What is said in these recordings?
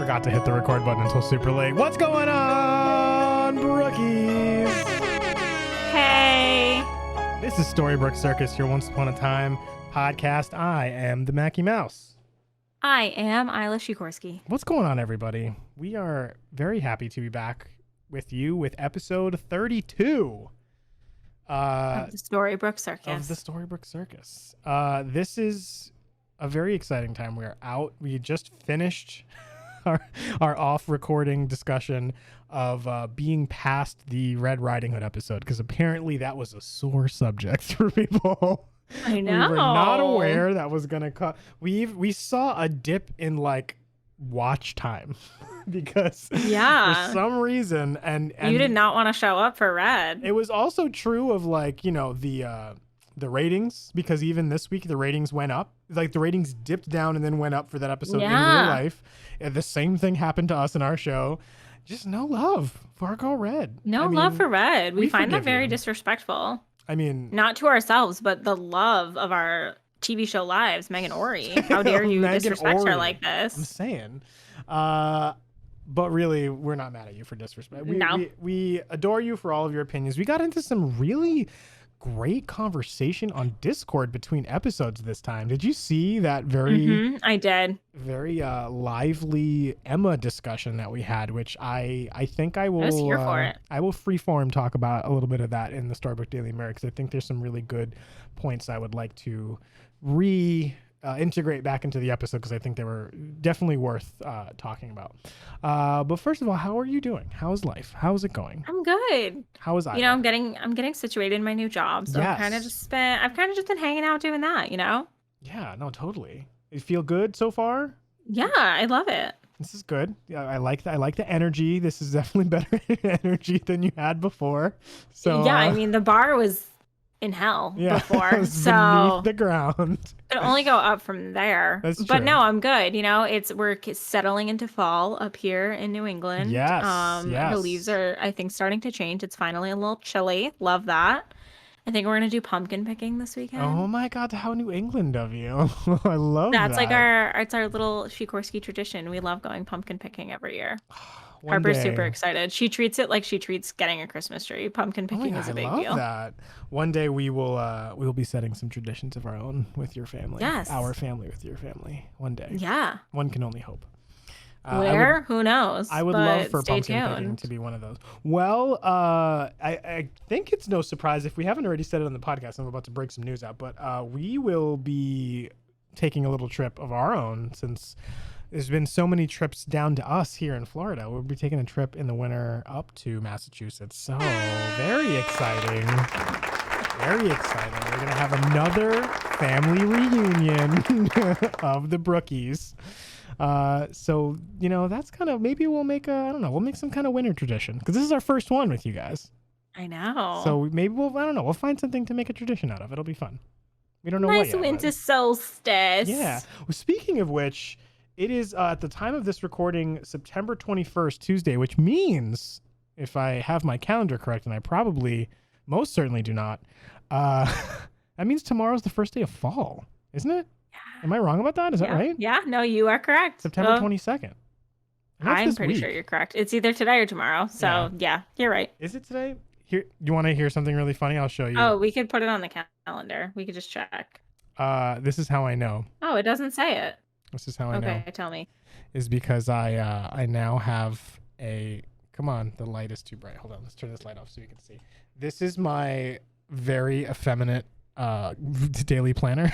forgot to hit the record button until super late. What's going on, Brookies? Hey. This is Storybrooke Circus, your Once Upon a Time podcast. I am the Mackie Mouse. I am Isla Sikorsky. What's going on, everybody? We are very happy to be back with you with episode 32 Of the Storybrooke Circus. of the Storybrooke Circus. This is a very exciting time. We are out. We just finished our off recording discussion of being past the Red Riding Hood episode, because apparently that was a sore subject for people. I know. We were not aware that was gonna cut. We saw a dip in like watch time because for some reason and you did not want to show up for Red. It was also true of like, you know, the ratings, because even this week the ratings went up. Like the ratings dipped down and then went up for that episode in real life. And the same thing happened to us in our show. Just no love for our girl Red. No love for Red. We find that very disrespectful. I mean, not to ourselves, but the love of our TV show lives, Megan Ori. How dare you disrespect her like this? I'm saying. But really, we're not mad at you for disrespect. We adore you for all of your opinions. We got into some really great conversation on Discord between episodes this time. Did you see that I did. Very lively Emma discussion that we had, which I think I will I was here for it. I will freeform talk about a little bit of that in the Storybook Daily Mirror, because I think there's some really good points I would like to integrate back into the episode, because I think they were definitely worth talking about. But first of all, how are you doing? How's life? How's it going? I'm good. How is I? You know, I'm getting situated in my new job, so I've kind of just been hanging out doing that. You know. Yeah. No. Totally. You feel good so far? Yeah, I love it. This is good. Yeah, I like the energy. This is definitely better energy than you had before. So yeah, I mean the bar was in hell before, so beneath the ground. It only go up from there. That's but true. no, I'm good. You know, we're settling into fall up here in New England. Yes. The leaves are, I think, starting to change. It's finally a little chilly. Love that. I think we're gonna do pumpkin picking this weekend. Oh my God, how New England of you! I love that. That's like our little Sikorsky tradition. We love going pumpkin picking every year. Harper's super excited. She treats it like she treats getting a Christmas tree. Pumpkin picking is a big deal. I love that. One day we will be setting some traditions of our own with your family. Yes. Our family with your family. One day. Yeah. One can only hope. Who knows? I would love for pumpkin picking to be one of those. Well, I think it's no surprise if we haven't already said it on the podcast. I'm about to break some news out, but we will be taking a little trip of our own, since there's been so many trips down to us here in Florida. We'll be taking a trip in the winter up to Massachusetts. So very exciting. Very exciting. We're going to have another family reunion of the Brookies. So, you know, that's kind of, maybe we'll make we'll make some kind of winter tradition, because this is our first one with you guys. I know. So maybe we'll find something to make a tradition out of. It'll be fun. We don't know what yet. Nice winter solstice. Yeah. Well, speaking of which, it is at the time of this recording, September 21st, Tuesday, which means, if I have my calendar correct, and I probably most certainly do not, that means tomorrow's the first day of fall, isn't it? Am I wrong about that? Is that right? Yeah, no, you are correct. September 22nd. I'm pretty sure you're correct. It's either today or tomorrow. So yeah, you're right. Is it today? Here, you want to hear something really funny? I'll show you. Oh, we could put it on the calendar. We could just check. This is how I know. Oh, it doesn't say it. This is how I know. Okay, tell me. Is because I now have a... Come on, the light is too bright. Hold on, let's turn this light off so you can see. This is my very effeminate daily planner.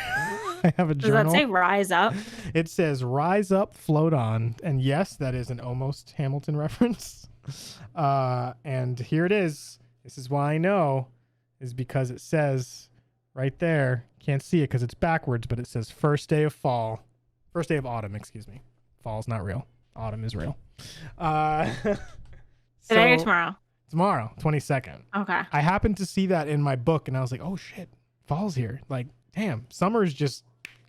I have a journal. Does that say rise up? It says rise up, float on. And yes, that is an almost Hamilton reference. And here it is. This is why I know, is because it says right there, can't see it because it's backwards, but it says first day of fall. First day of autumn, excuse me. Fall's not real. Autumn is real. Today or tomorrow? Tomorrow, 22nd. Okay. I happened to see that in my book, and I was like, oh shit, fall's here. Like, damn, summer's just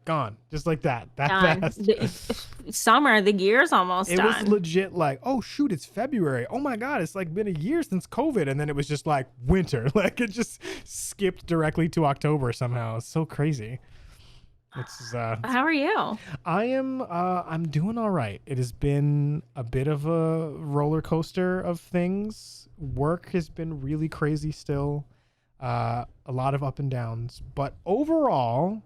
gone. Just like that. That fast. Summer, the year's almost done. It was legit like, oh shoot, it's February. Oh my God, it's like been a year since COVID. And then it was just like winter. Like it just skipped directly to October somehow. It's so crazy. How are you? I'm doing all right. It has been a bit of a roller coaster of things. Work has been really crazy still. A lot of up and downs, but overall,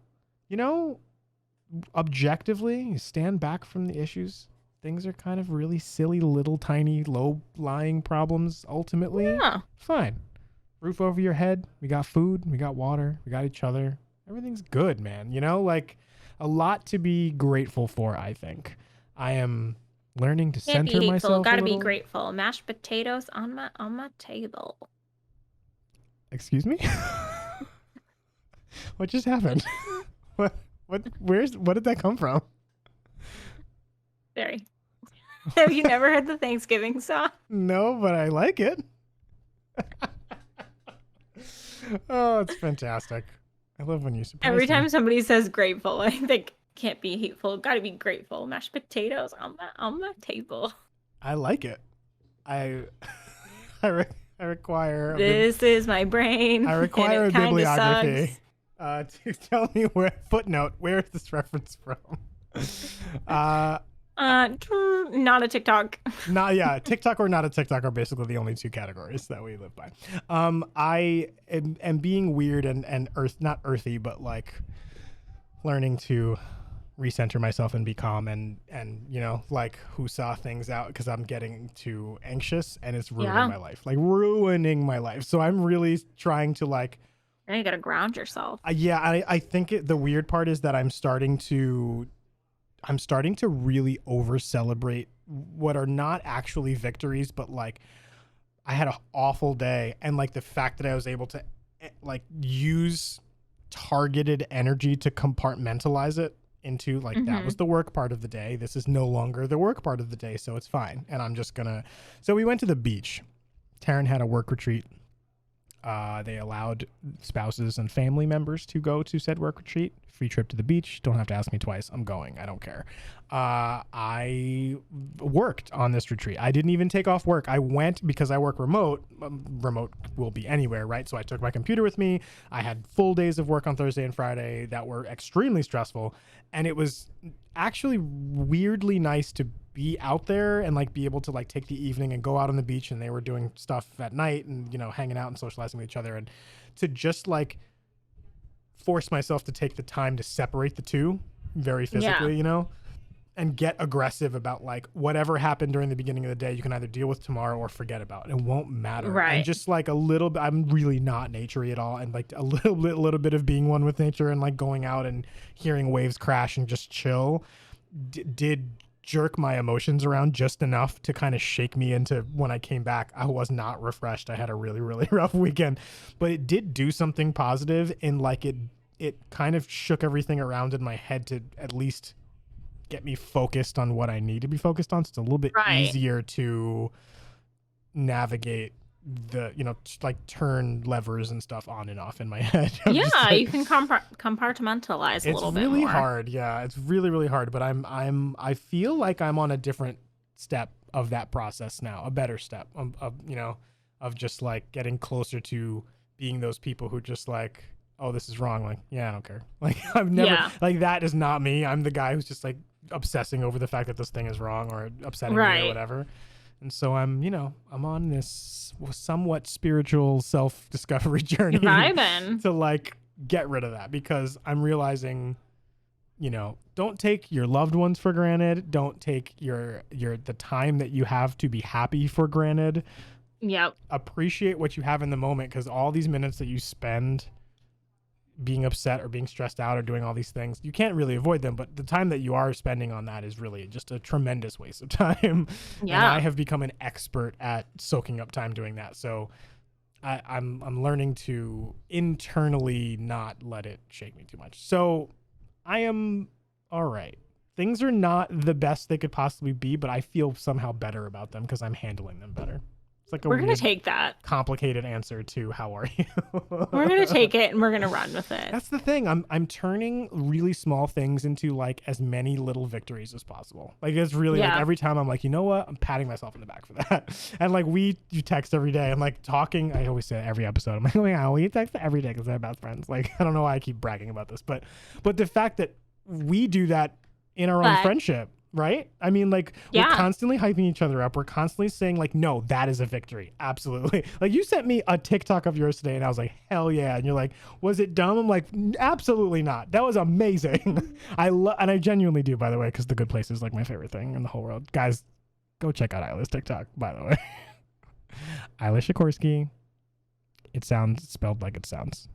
objectively, you stand back from the issues. Things are kind of really silly, little, tiny, low-lying problems. Ultimately, fine. Roof over your head. We got food. We got water. We got each other. Everything's good, man. Like a lot to be grateful for, I think. I am learning to center myself. Gotta be grateful. Mashed potatoes on my table. Excuse me? What just happened? What did that come from? Very. Have you never heard the Thanksgiving song? No, but I like it. Oh, it's fantastic. I love when you surprise Every time me. somebody says grateful, I think can't be hateful. Gotta be grateful. Mashed potatoes on my table. I like it. I require. This is my brain. I require a bibliography to tell me footnote. Where is this reference from? Not a TikTok. TikTok or not a TikTok are basically the only two categories that we live by. I am being weird and not earthy, but like learning to recenter myself and be calm and like who saw things out because I'm getting too anxious and it's ruining my life. Like ruining my life. So I'm really trying to like. Now you gotta ground yourself. I think the weird part is that I'm starting to really over celebrate what are not actually victories, but like I had an awful day. And like the fact that I was able to like use targeted energy to compartmentalize it into like, that was the work part of the day. This is no longer the work part of the day. So it's fine. And I'm just so we went to the beach. Taryn had a work retreat. They allowed spouses and family members to go to said work retreat. Free trip to the beach. Don't have to ask me twice. I'm going. I don't care. I worked on this retreat. I didn't even take off work. I went because I work remote. Remote will be anywhere, right? So I took my computer with me. I had full days of work on Thursday and Friday that were extremely stressful. And it was actually weirdly nice to be out there and like be able to like take the evening and go out on the beach, and they were doing stuff at night and hanging out and socializing with each other, and to just like force myself to take the time to separate the two very physically, and get aggressive about like whatever happened during the beginning of the day, you can either deal with tomorrow or forget about. It won't matter. Right. And just like a little bit, I'm really not naturey at all. And like a little bit of being one with nature and like going out and hearing waves crash and just chill did jerk my emotions around just enough to kind of shake me into when I came back. I was not refreshed. I had a really, really rough weekend, but it did do something positive in like it kind of shook everything around in my head to at least get me focused on what I need to be focused on. So it's a little bit easier to navigate the, like turn levers and stuff on and off in my head. You can compartmentalize a little bit more. It's really hard. Yeah, it's really, really hard. But I feel like I'm on a different step of that process now, a better step of just like getting closer to being those people who just like, oh, this is wrong. Like, yeah, I don't care. Like I've never like that is not me. I'm the guy who's just like obsessing over the fact that this thing is wrong or upsetting me or whatever. And so I'm on this somewhat spiritual self-discovery journey to like get rid of that, because I'm realizing, don't take your loved ones for granted. Don't take the time that you have to be happy for granted. Yep. Appreciate what you have in the moment, because all these minutes that you spend being upset or being stressed out or doing all these things, you can't really avoid them, but the time that you are spending on that is really just a tremendous waste of time. And I have become an expert at soaking up time doing that. So I'm learning to internally not let it shake me too much. So I am all right. Things are not the best they could possibly be, but I feel somehow better about them because I'm handling them better. It's like a We're gonna weird, take that. complicated answer to how are you? We're gonna take it and we're gonna run with it. That's the thing. I'm turning really small things into like as many little victories as possible. Like it's really like every time I'm like, you know what? I'm patting myself in the back for that. And like you text every day. I'm like talking. I always say it every episode. I'm like, oh yeah, we text every day because they're best friends. Like I don't know why I keep bragging about this, but the fact that we do that in our own friendship. Right? I mean, like, we're constantly hyping each other up. We're constantly saying, like, no, that is a victory. Absolutely. Like, you sent me a TikTok of yours today, and I was like, hell yeah. And you're like, was it dumb? I'm like, absolutely not. That was amazing. And I genuinely do, by the way, because The Good Place is, like, my favorite thing in the whole world. Guys, go check out Isla's TikTok, by the way. Isla Sikorsky. It sounds spelled like it sounds.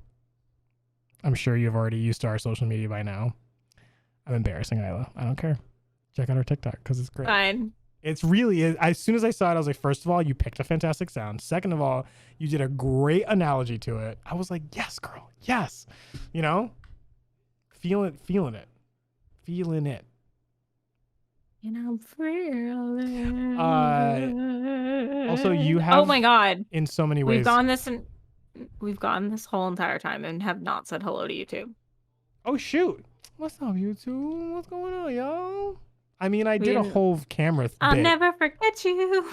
I'm sure you've already used our social media by now. I'm embarrassing Isla. I don't care. Check out our TikTok because it's great. Fine. It's really, as soon as I saw it, I was like, first of all, you picked a fantastic sound. Second of all, you did a great analogy to it. I was like, yes, girl. Yes. You know, feeling it. And I'm feeling. Also, you have. Oh my God. In so many ways. We've gone this whole entire time and have not said hello to YouTube. Oh, shoot. What's up, YouTube? What's going on, y'all? I mean, I did a whole camera I'll bit. never forget you.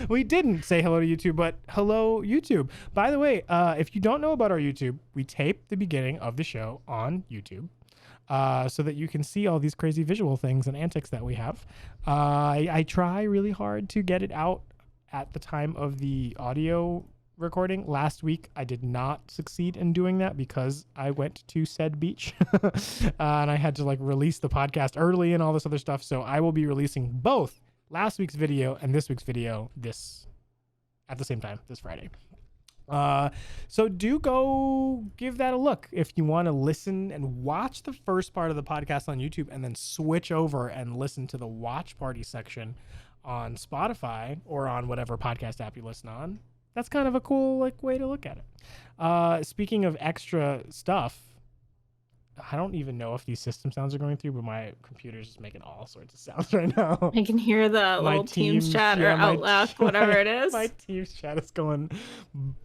We didn't say hello to YouTube, but hello, YouTube. By the way, if you don't know about our YouTube, we tape the beginning of the show on YouTube so that you can see all these crazy visual things and antics that we have. I try really hard to get it out at the time of the audio recording. Last week I did not succeed in doing that because I went to said beach and I had to like release the podcast early and all this other stuff, so I will be releasing both last week's video and this week's video at the same time this Friday. So do go give that a look if you want to listen and watch the first part of the podcast on YouTube and then switch over and listen to the watch party section on Spotify or on whatever podcast app you listen on. That's kind of a cool like way to look at it. Speaking of extra stuff, I don't even know if these system sounds are going through, but my computer's just making all sorts of sounds right now. I can hear the little Teams chat or Outlook, whatever it is. My Teams chat is going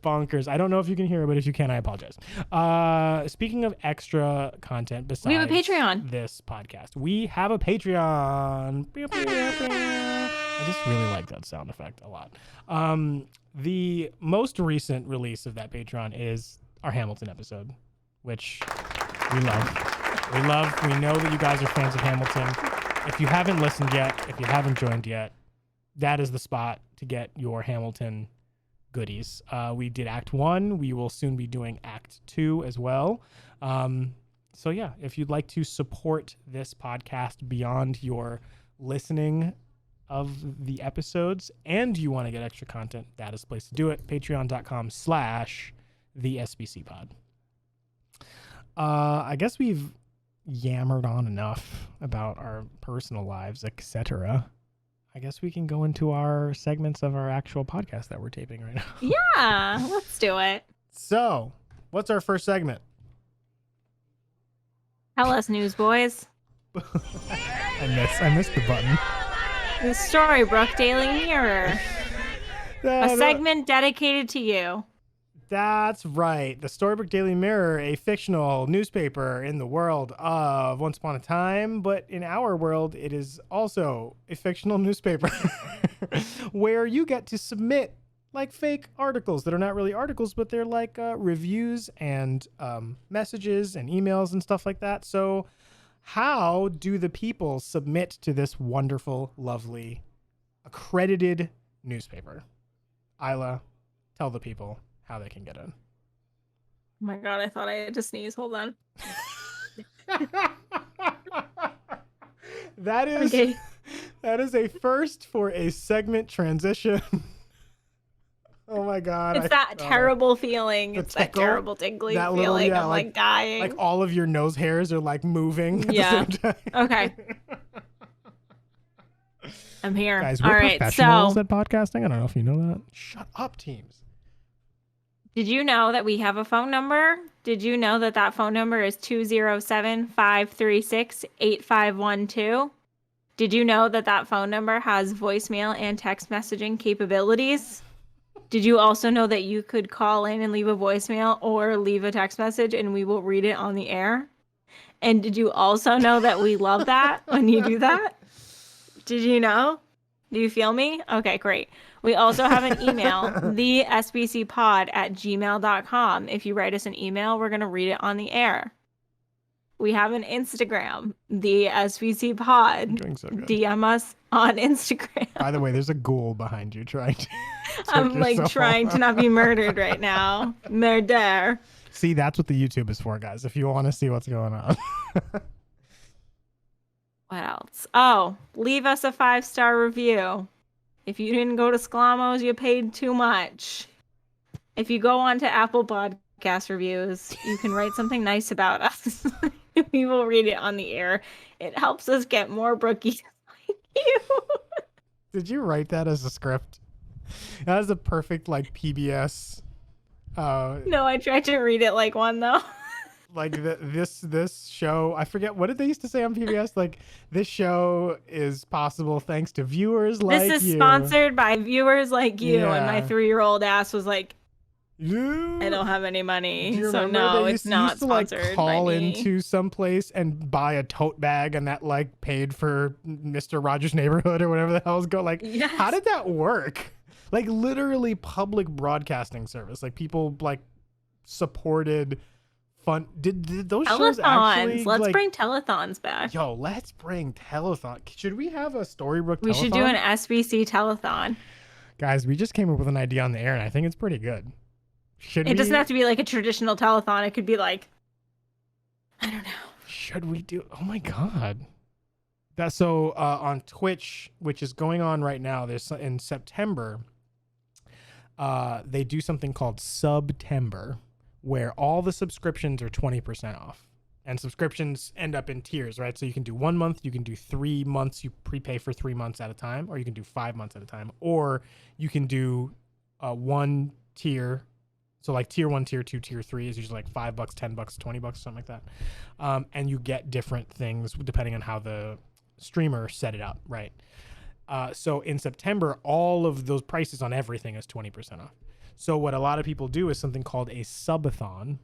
bonkers. I don't know if you can hear it, but if you can, I apologize. Speaking of extra content besides we have a Patreon. This podcast, we have a Patreon. I just really like that sound effect a lot. The most recent release of that Patreon is our Hamilton episode, which we love. We know that you guys are fans of Hamilton. If you haven't listened yet, if you haven't joined yet, that is the spot to get your Hamilton goodies. We did Act 1. We will soon be doing Act 2 as well. So yeah, if you'd like to support this podcast beyond your listening of the episodes and you want to get extra content, that is the place to do it. Patreon.com/the SBC pod. I guess we've yammered on enough about our personal lives, etc. I guess we can go into our segments of our actual podcast that we're taping right now. Yeah, let's do it. So, what's our first segment? Tell us, newsboys. I missed the button. The Storybrooke Daily Mirror. A segment dedicated to you. That's right. The Storybrooke Daily Mirror, a fictional newspaper in the world of Once Upon a Time, but in our world, it is also a fictional newspaper where you get to submit like fake articles that are not really articles, but they're like reviews and messages and emails and stuff like that. So how do the people submit to this wonderful, lovely, accredited newspaper? Isla, tell the people how they can get in. Oh my God, I thought I had to sneeze. Hold on. That is a first for a segment transition. Oh my God. It's that terrible feeling. It's that terrible tingling feeling. I'm like dying. Like all of your nose hairs are like moving at the same time. Okay. I'm here. Guys, we're professionals at podcasting. I don't know if you know that. Shut up, teams. Did you know that we have a phone number? Did you know that phone number is 207-536-8512? Did you know that that phone number has voicemail and text messaging capabilities? Did you also know that you could call in and leave a voicemail or leave a text message and we will read it on the air? And did you also know that we love that when you do that? Did you know? Do you feel me? Okay, great. We also have an email, thesbcpod@gmail.com. If you write us an email, we're going to read it on the air. We have an Instagram, the SBC Pod. Doing so good. DM us on Instagram. By the way, there's a ghoul behind you trying to. I'm like trying to not be murdered right now. Murder. See, that's what the YouTube is for, guys. If you want to see what's going on. What else? Oh, leave us a 5-star review. If you didn't go to Sklamos, you paid too much. If you go on to Apple Podcast reviews, you can write something nice about us. We will read it on the air. It helps us get more brookies like you. Did you write that as a script? That is a perfect like PBS. No, I tried to read it like one though. Like this show, I forget, what did they used to say on PBS? Like, this show is possible thanks to viewers like you. This is sponsored by viewers like you. Yeah. And my 3-year-old ass was like, I don't have any money. So remember no, they it's not used to like sponsored call by me. into some place and buy a tote bag, and that like paid for Mr. Rogers' Neighborhood or whatever the hell's going. Like, Yes. How did that work? Like, literally public broadcasting service. Like, people like supported fun. Did those shows actually? Let's like, bring telethons back. Yo, let's bring telethon. Should we have a Storybrooke telethon? We should do an SBC telethon. Guys, we just came up with an idea on the air, and I think it's pretty good. It doesn't have to be like a traditional telethon. It could be like, I don't know. Should we do? Oh my god. That's so on Twitch, which is going on right now. There's in September. They do something called Subtember, where all the subscriptions are 20% off. And subscriptions end up in tiers, right? So you can do 1 month, you can do 3 months, you prepay for 3 months at a time, or you can do 5 months at a time, or you can do one tier. So like tier 1, tier 2, tier 3 is usually like $5, $10, $20, something like that. And you get different things depending on how the streamer set it up, right? So in September, all of those prices on everything is 20% off. So what a lot of people do is something called a subathon,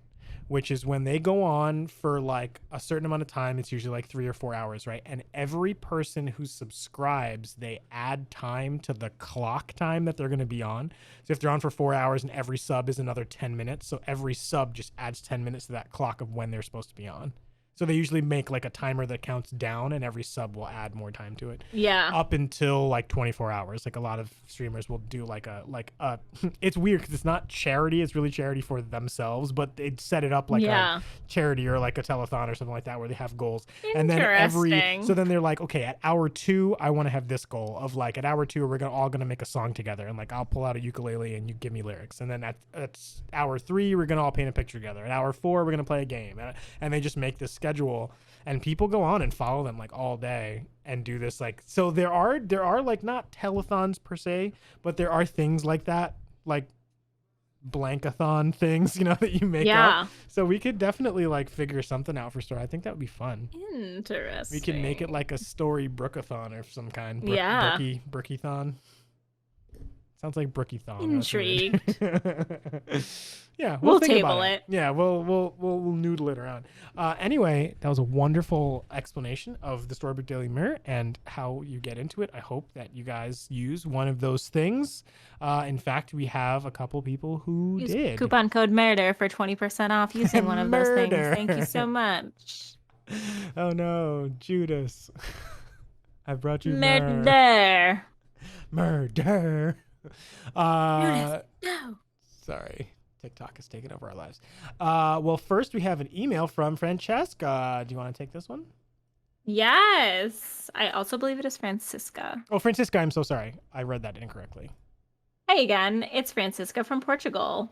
which is when they go on for like a certain amount of time. It's usually like 3 or 4 hours, right? And every person who subscribes, they add time to the clock time that they're going to be on. So if they're on for 4 hours and every sub is another 10 minutes, so every sub just adds 10 minutes to that clock of when they're supposed to be on. So they usually make like a timer that counts down, and every sub will add more time to it. Yeah. Up until like 24 hours. Like a lot of streamers will do like a it's weird because it's not charity. It's really charity for themselves, but they'd set it up like a charity or like a telethon or something like that where they have goals. And then then they're like, okay, at hour 2, I want to have this goal of like at hour 2, we're all going to make a song together. And like, I'll pull out a ukulele and you give me lyrics. And then at hour 3, we're going to all paint a picture together. At hour 4, we're going to play a game. And they just make this schedule, and people go on and follow them like all day and do this. Like, so there are like not telethons per se, but there are things like that, like blankathon things, that you make up. So we could definitely like figure something out for Story. I think that would be fun. Interesting. We can make it like a Storybrookeathon or some kind. Brookie-thon. Sounds like Brookie-thon. Intrigued. Yeah, we'll think table about it. Yeah, we'll noodle it around. Anyway, that was a wonderful explanation of the Storybrooke Daily Mirror and how you get into it. I hope that you guys use one of those things. In fact, we have a couple people who did. Coupon code MURDER for 20% off using one of those things. Thank you so much. Oh no, Judas. I brought you murder. Murder. No. Sorry. TikTok has taken over our lives. Well, first we have an email from Francesca. Do you want to take this one? Yes. I also believe it is Francisca. Oh, Francisca, I'm so sorry. I read that incorrectly. Hey again, it's Francisca from Portugal.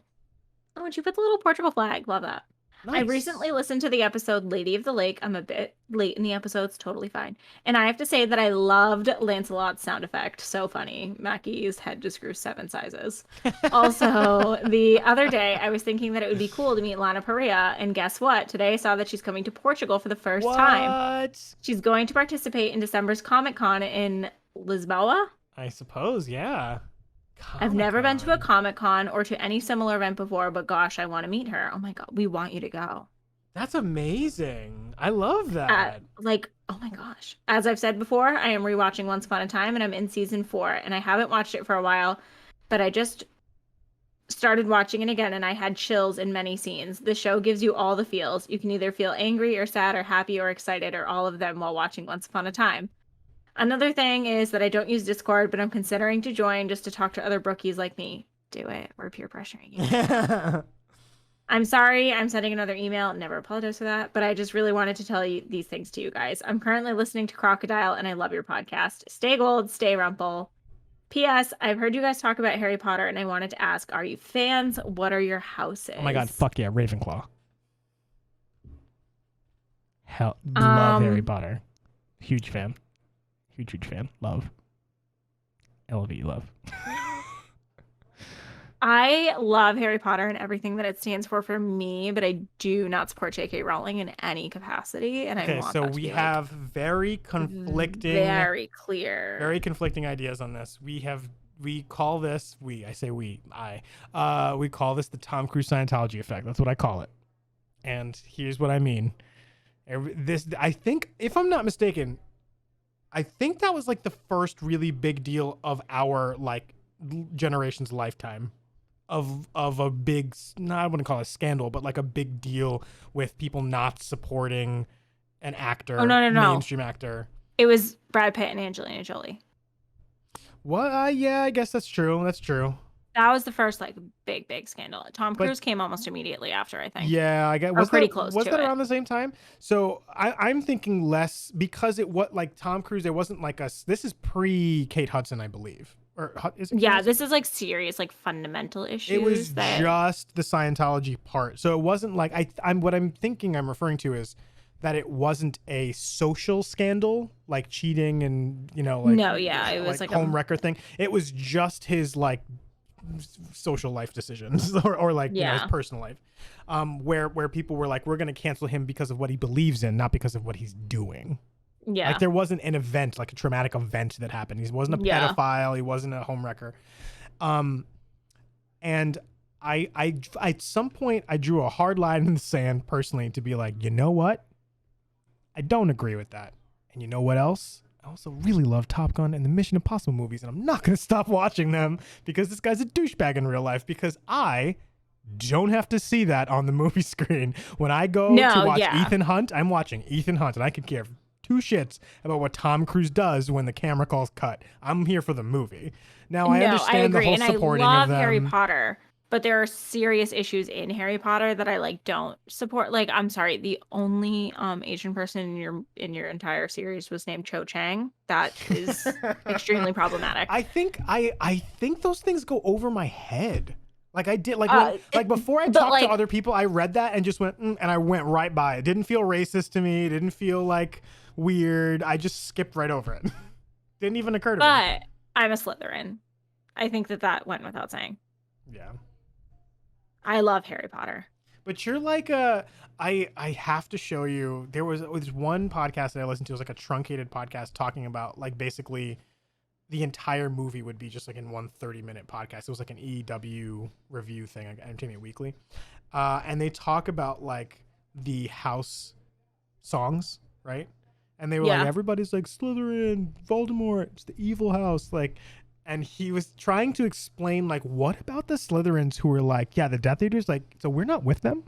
Oh, and she put the little Portugal flag. Love that. I recently listened to the episode Lady of the Lake. I'm a bit late in the episode. It's totally fine. And I have to say that I loved Lancelot's sound effect. So funny. Mackie's head just grew 7 sizes. Also, the other day, I was thinking that it would be cool to meet Lana Parrilla. And guess what? Today I saw that she's coming to Portugal for the first time. She's going to participate in December's Comic-Con in Lisboa. I suppose, yeah. I've never been to a Comic-Con or to any similar event before, but gosh, I want to meet her. Oh my God, we want you to go. That's amazing. I love that. Oh my gosh. As I've said before, I am rewatching Once Upon a Time and I'm in season 4 and I haven't watched it for a while, but I just started watching it again and I had chills in many scenes. The show gives you all the feels. You can either feel angry or sad or happy or excited or all of them while watching Once Upon a Time. Another thing is that I don't use Discord, but I'm considering to join just to talk to other brookies like me. Do it. We're peer pressuring you. I'm sorry. I'm sending another email. Never apologize for that. But I just really wanted to tell you these things to you guys. I'm currently listening to Crocodile, and I love your podcast. Stay gold, stay rumple. P.S. I've heard you guys talk about Harry Potter, and I wanted to ask, are you fans? What are your houses? Oh my God. Fuck yeah. Ravenclaw. Love Harry Potter. Huge fan. Huge fan. Love. LV love. I love Harry Potter and everything that it stands for me, but I do not support J.K. Rowling in any capacity. And I want so that to we be, have very conflicting, very clear, very conflicting ideas on this. We call this we call this the Tom Cruise Scientology effect. That's what I call it. And here's what I mean. I think, if I'm not mistaken, I think that was like the first really big deal of our like generation's lifetime of a big, I wouldn't call it a scandal, but like a big deal with people not supporting an actor, mainstream actor. It was Brad Pitt and Angelina Jolie. What? Yeah, I guess that's true. That's true. That was the first like big scandal. Tom Cruise came almost immediately after, I think. Yeah, I guess was pretty close. Was that around the same time? So I'm thinking less because it was like Tom Cruise. It wasn't like this is pre Kate Hudson, I believe. Or is it? Yeah, this is like serious, like fundamental issues. It was just the Scientology part. So it wasn't like I'm referring to is that it wasn't a social scandal like cheating and it was like home wrecker thing. It was just his like social life decisions or like his personal life, where people were like, we're gonna cancel him because of what he believes in, not because of what he's doing. Yeah, like there wasn't an event, like a traumatic event that happened. He wasn't a pedophile. He wasn't a homewrecker. And I at some point I drew a hard line in the sand personally to be like, you know what? I don't agree with that. And you know what else? I also really love Top Gun and the Mission Impossible movies, and I'm not going to stop watching them because this guy's a douchebag in real life, because I don't have to see that on the movie screen. When I go to watch Ethan Hunt, I'm watching Ethan Hunt, and I could care two shits about what Tom Cruise does when the camera calls cut. I'm here for the movie. Now, I understand the whole supporting of them. I love Harry Potter, but there are serious issues in Harry Potter that I like don't support. Like, I'm sorry, the only Asian person in your entire series was named Cho Chang. That is extremely problematic. I think those things go over my head. Like I did, before I talked to other people, I read that and just went, and I went right by it. Didn't feel racist to me. Didn't feel like weird. I just skipped right over it. Didn't even occur to me. But I'm a Slytherin. I think that went without saying. Yeah. I love Harry Potter. But you're like I have to show you, there was one podcast that I listened to. It was like a truncated podcast talking about like basically the entire movie would be just like in one 30-minute podcast. It was like an EW review thing, like Entertainment Weekly. And they talk about like the house songs, right? And they were like, everybody's like Slytherin, Voldemort, it's the evil house, like. And he was trying to explain, like, what about the Slytherins who were like, the Death Eaters, like, so we're not with them?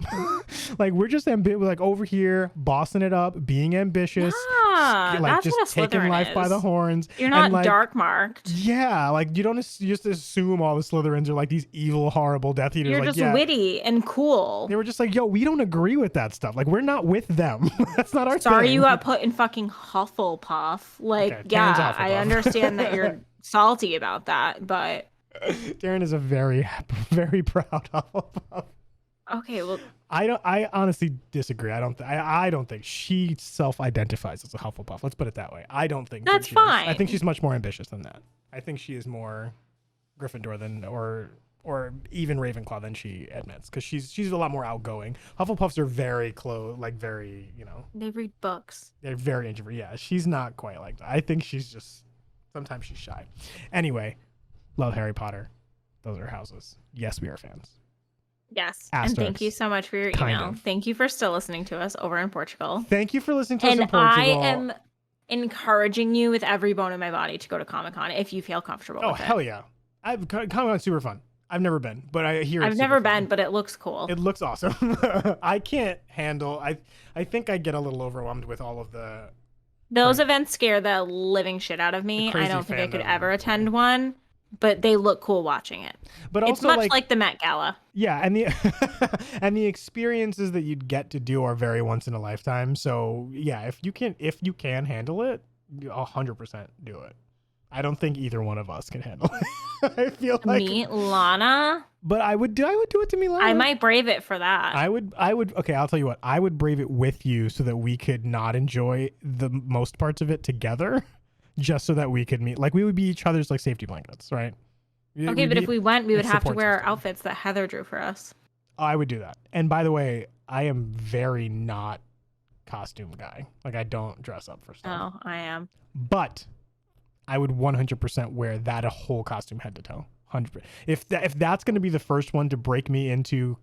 Like, we're just like over here, bossing it up, being ambitious, like that's just taking life by the horns. You're not like, dark marked. Yeah, like you just assume all the Slytherins are like these evil, horrible Death Eaters. You're like, just witty and cool. They were just like, yo, we don't agree with that stuff. Like, we're not with them. That's not our thing. Sorry you got put in fucking Hufflepuff. Like, okay, Hufflepuff. I understand that you're salty about that, but Darren is a very, very proud Hufflepuff. Okay, well, I honestly disagree. I don't think she self-identifies as a Hufflepuff. Let's put it that way. I don't think that's she fine. is. I think she's much more ambitious than that. I think she is more Gryffindor than or even Ravenclaw than she admits, because she's a lot more outgoing. Hufflepuffs are very close, like very, They read books. they're very introvert. Yeah, she's not quite like that. I think she's just sometimes she's shy. Anyway, love Harry Potter. Those are houses. Yes, we are fans. Yes. Asterisks. And thank you so much for your email. Thank you for still listening to us over in Portugal. Thank you for listening to us in Portugal. I am encouraging you with every bone in my body to go to Comic-Con if you feel comfortable with it. Oh, hell yeah. Comic-Con's super fun. I've never been, but I hear I've never been, but it looks cool. It looks awesome. I can't handle... I think I get a little overwhelmed with all of the... Those events scare the living shit out of me. I don't think I could ever attend one. But they look cool watching it. But also, it's much like the Met Gala. Yeah, and the experiences that you'd get to do are very once in a lifetime. So yeah, if you can handle it, 100% do it. I don't think either one of us can handle it. I feel like Lana. But I would do it to Lana. I might brave it for that. I would. Okay, I'll tell you what. I would brave it with you so that we could not enjoy the most parts of it together. Just so that we could meet, like we would be each other's like safety blankets, right? Okay, but if we went, we would have to wear our outfits that Heather drew for us. Oh, I would do that. And by the way, I am very not costume guy. Like I don't dress up for stuff. Oh, I am. But I would 100% wear that a whole costume head to toe. 100%. If that's going to be the first one to break me into,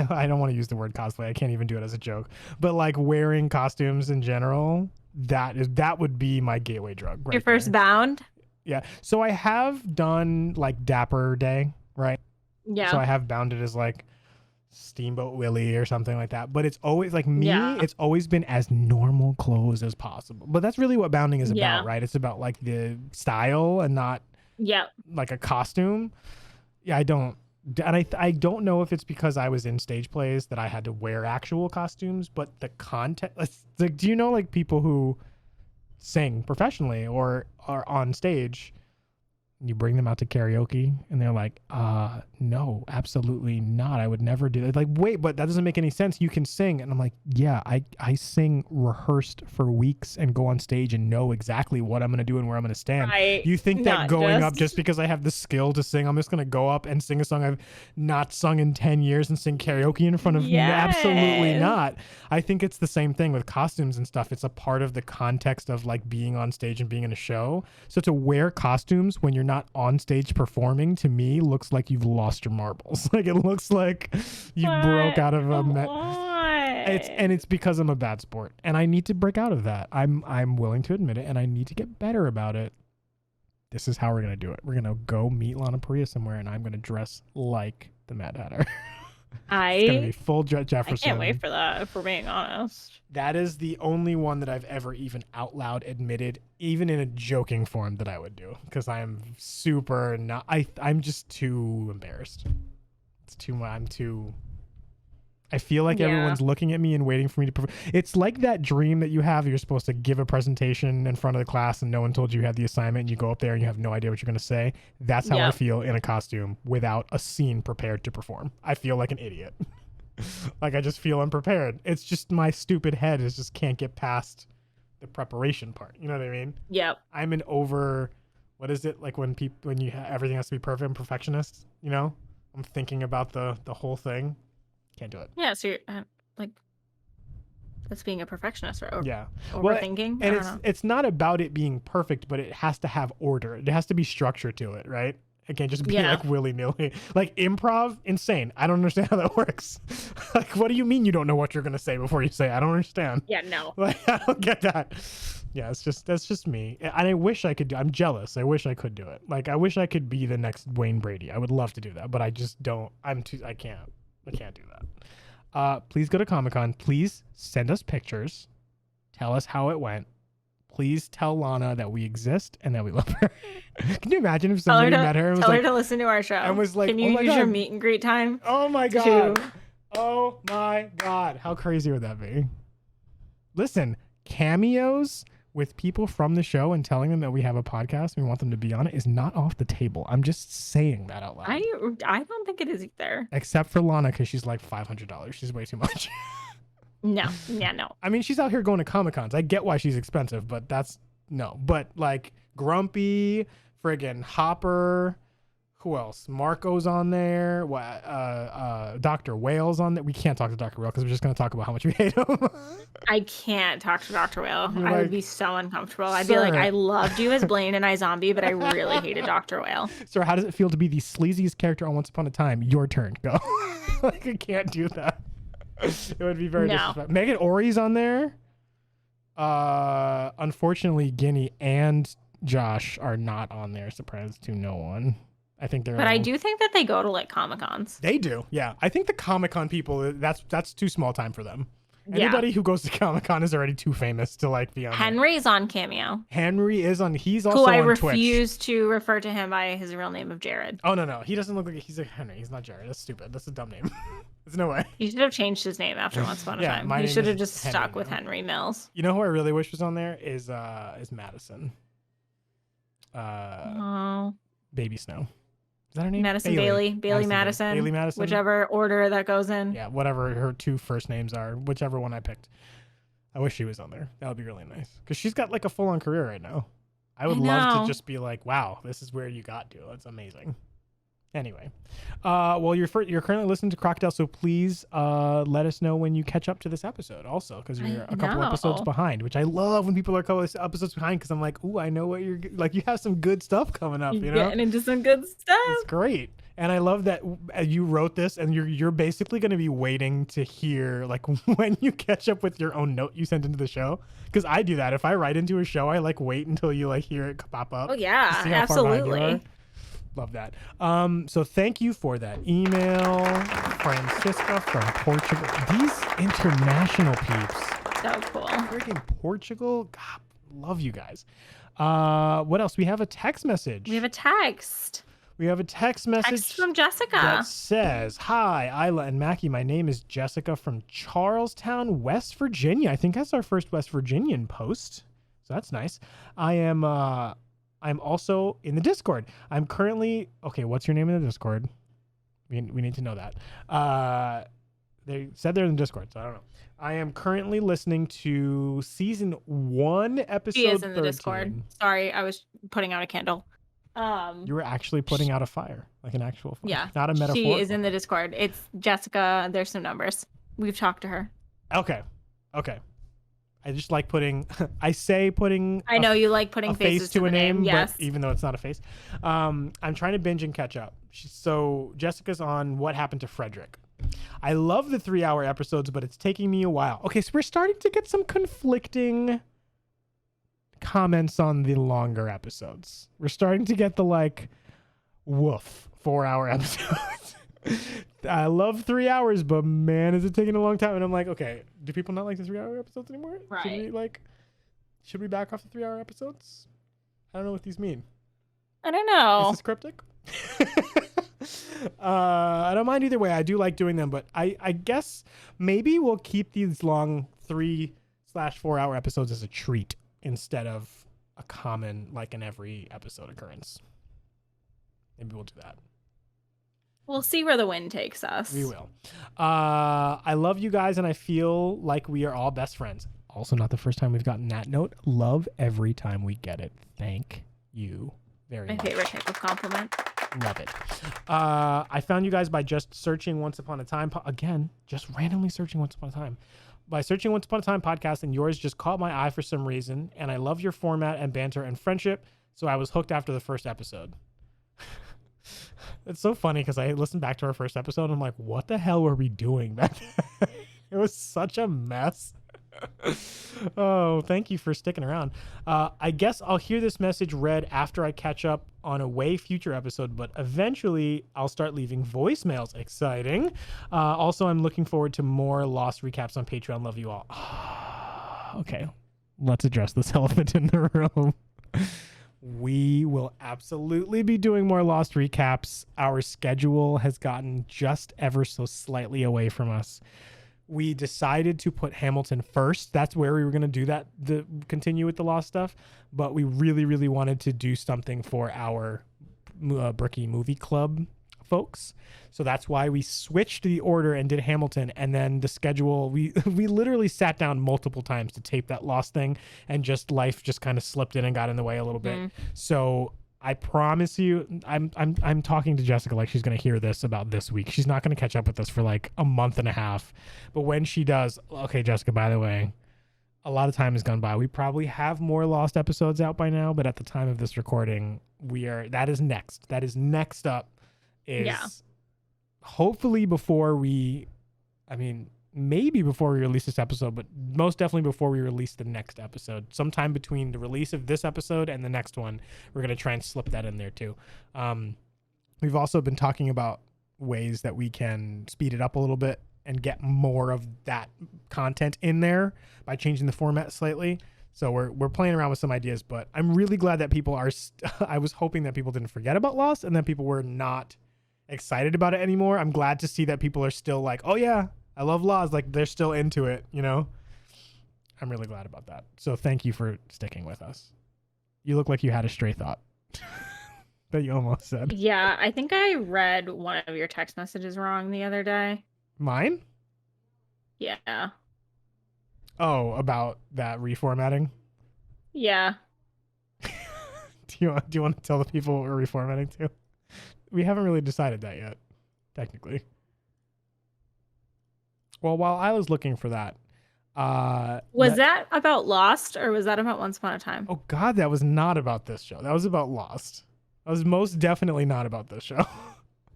I don't want to use the word cosplay. I can't even do it as a joke. But like wearing costumes in general. That would be my gateway drug. Right Your first bound? Yeah. So I have done like Dapper Day, right? Yeah. So I have bounded as like Steamboat Willie or something like that. But it's always like me, it's always been as normal clothes as possible. But that's really what bounding is about, right? It's about like the style and not like a costume. Yeah, I don't. And I don't know if it's because I was in stage plays that I had to wear actual costumes, but the content, like, do you know like people who sing professionally or are on stage, you bring them out to karaoke and they're like, no, absolutely not. I would never do that. Like, wait, but that doesn't make any sense. You can sing. And I'm like, yeah, I sing rehearsed for weeks and go on stage and know exactly what I'm going to do and where I'm going to stand. You think that going up just because I have the skill to sing, I'm just going to go up and sing a song I've not sung in 10 years and sing karaoke in front of absolutely not. I think it's the same thing with costumes and stuff. It's a part of the context of like being on stage and being in a show. So to wear costumes when you're not on stage performing, to me looks like you've lost your marbles. Like it looks like you broke out of a it's because I'm a bad sport and I need to break out of that. I'm willing to admit it and I need to get better about it. This is how we're gonna do it. We're gonna go meet Lana Parrilla somewhere and I'm gonna dress like the Mad Hatter. It's gonna be full Jefferson. I can't wait for that, if we're being honest. That is the only one that I've ever even out loud admitted, even in a joking form, that I would do. Because I'm super not... I'm just too embarrassed. It's too much. I feel like everyone's looking at me and waiting for me to perform. It's like that dream that you have. You're supposed to give a presentation in front of the class and no one told you had the assignment and you go up there and you have no idea what you're going to say. That's how I feel in a costume without a scene prepared to perform. I feel like an idiot. Like I just feel unprepared. It's just my stupid head just can't get past the preparation part. You know what I mean? Yep. I'm an over... What is it? Like when everything has to be perfect, I'm a perfectionist, you know? I'm thinking about the whole thing. Can't do it. Yeah, so you're like, that's being a perfectionist, right? Overthinking. And it's not about it being perfect, but it has to have order. It has to be structure to it, right? It can't just be like willy-nilly. Like improv, insane. I don't understand how that works. Like, what do you mean you don't know what you're gonna say before you say it? I don't understand. Yeah, no. Like, I don't get that. Yeah, that's just me. And I wish I could I'm jealous. I wish I could do it. Like, I wish I could be the next Wayne Brady. I would love to do that, but I just don't. I can't do that. Please go to Comic-Con. Please send us pictures. Tell us how it went. Please tell Lana that we exist and that we love her. Can you imagine if somebody met her and was tell like, her to listen to our show and was like, can you use your meet and greet time? Oh my God. Oh my God. How crazy would that be? Listen, cameos with people from the show and telling them that we have a podcast and we want them to be on it is not off the table. I'm just saying that out loud. I don't think it is either. Except for Lana, because she's like $500. She's way too much. No. I mean, she's out here going to Comic-Cons. I get why she's expensive, but that's no. But like Grumpy, friggin' Hopper, who else? Marco's on there. Dr. Whale's on there. We can't talk to Dr. Whale because we're just going to talk about how much we hate him. I can't talk to Dr. Whale. You're I like, would be so uncomfortable. I'd be like, I loved you as Blaine and iZombie, but I really hated Dr. Whale. Sir, how does it feel to be the sleaziest character on Once Upon a Time? Your turn. Go. Like, I can't do that. It would be very disrespectful. Megan Ori's on there. Unfortunately, Guinea and Josh are not on there. Surprise to no one. I think they're. But I do think that they go to like Comic-Cons. They do, yeah. I think the Comic-Con people, that's too small time for them. Anybody who goes to Comic-Con is already too famous to like be on. Henry's on Cameo. Henry is on. He's also who I on refuse Twitch. to refer to him by his real name of Jared. Oh no, he doesn't look like he's a Henry. He's not Jared. That's stupid. That's a dumb name. There's no way. He should have changed his name after Once Upon a Time. He should have just stuck with Henry Mills. You know who I really wish was on there is Madison. Baby Snow. Is that her name? Madison Bailey Madison. Bailey Madison. Whichever order that goes in. Yeah, whatever her two first names are, whichever one I picked. I wish she was on there. That would be really nice. Because she's got like a full-on career right now. I would love to just be like, wow, this is where you got to. It's amazing. Anyway, well, you're currently listening to Crocodile, so please let us know when you catch up to this episode also, because you're a couple episodes behind, which I love when people are a couple episodes behind, because I'm like, ooh, I know what you're like. You have some good stuff coming up, you know? Getting into some good stuff. It's great. And I love that you wrote this, and you're basically going to be waiting to hear like when you catch up with your own note you sent into the show, because I do that. If I write into a show, I like wait until you like hear it pop up. Oh yeah, absolutely. Love that. So thank you for that email, Francisca from Portugal. These international peeps. So cool. Freaking Portugal. God, love you guys. What else? We have a text message. We have a text. Text from Jessica that says, "Hi, Isla and Mackie. My name is Jessica from Charlestown, West Virginia." I think that's our first West Virginian post. So that's nice. I'm also in the Discord. I'm currently... Okay, what's your name in the Discord? We need to know that. They said they're in the Discord, so I don't know. I am currently listening to season 1, episode 13. She is in the Discord. Sorry, I was putting out a candle. You were actually putting out a fire, like an actual fire. Yeah. Not a metaphor. She is in the Discord. It's Jessica. There's some numbers. We've talked to her. Okay. I just like putting. I know you like putting faces to a name, yes. But even though it's not a face, I'm trying to binge and catch up. So Jessica's on What Happened to Frederick. I love the 3-hour episodes, but it's taking me a while. Okay, so we're starting to get some conflicting comments on the longer episodes. We're starting to get the like, woof, 4-hour episodes. I love 3 hours, but man, is it taking a long time. And I'm like, okay, do people not like the 3-hour episodes anymore? Right. Should we back off the 3-hour episodes? I don't know what these mean. I don't know. Is this cryptic? I don't mind either way. I do like doing them, but I guess maybe we'll keep these long 3/4 hour episodes as a treat instead of a common, like in every episode occurrence. Maybe we'll do that. We'll see where the wind takes us. We will. I love you guys, and I feel like we are all best friends. Also, not the first time we've gotten that note. Love every time we get it. Thank you very much. My favorite type of compliment. Love it. I found you guys by just searching Once Upon a Time. Again, just randomly searching Once Upon a Time. By searching Once Upon a Time podcast, and yours just caught my eye for some reason, and I love your format and banter and friendship, so I was hooked after the first episode. It's so funny because I listened back to our first episode and I'm like, what the hell were we doing back then? It was such a mess. Oh, thank you for sticking around. I guess I'll hear this message read after I catch up on a way future episode, but eventually I'll start leaving voicemails. Exciting. Also, I'm looking forward to more Lost recaps on Patreon. Love you all. Okay, let's address this elephant in the room. We will absolutely be doing more Lost recaps. Our schedule has gotten just ever so slightly away from us. we decided to put Hamilton first. That's where we were going to do that, continue with the Lost stuff. But we really, really wanted to do something for our Brookie Movie Club folks. So that's why we switched the order and did Hamilton. And then the schedule, we literally sat down multiple times to tape that Lost thing, and just life just kind of slipped in and got in the way a little bit. So I promise you, I'm talking to Jessica like she's going to hear this about this week. She's not going to catch up with us for like a month and a half. But when she does, okay, Jessica, by the way, a lot of time has gone by. We probably have more Lost episodes out by now, but at the time of this recording, that is next. That is next up is hopefully maybe before we release this episode, but most definitely before we release the next episode. Sometime between the release of this episode and the next one, we're going to try and slip that in there too. We've also been talking about ways that we can speed it up a little bit and get more of that content in there by changing the format slightly. So we're playing around with some ideas, but I'm really glad that people are I was hoping that people didn't forget about Lost and that people were not excited about it anymore. I'm glad to see that people are still like, oh yeah, I love Lost. Like they're still into it, you know? I'm really glad about that. So thank you for sticking with us. You look like you had a stray thought that you almost said. Yeah, I think I read one of your text messages wrong the other day. Mine? Yeah. Oh, about that reformatting? Yeah. Do you want to tell the people what we're reformatting to? We haven't really decided that yet, technically. Well, while I was looking for that, was that about Lost or was that about Once Upon a Time? Oh God, that was not about this show. That was about Lost. That was most definitely not about this show.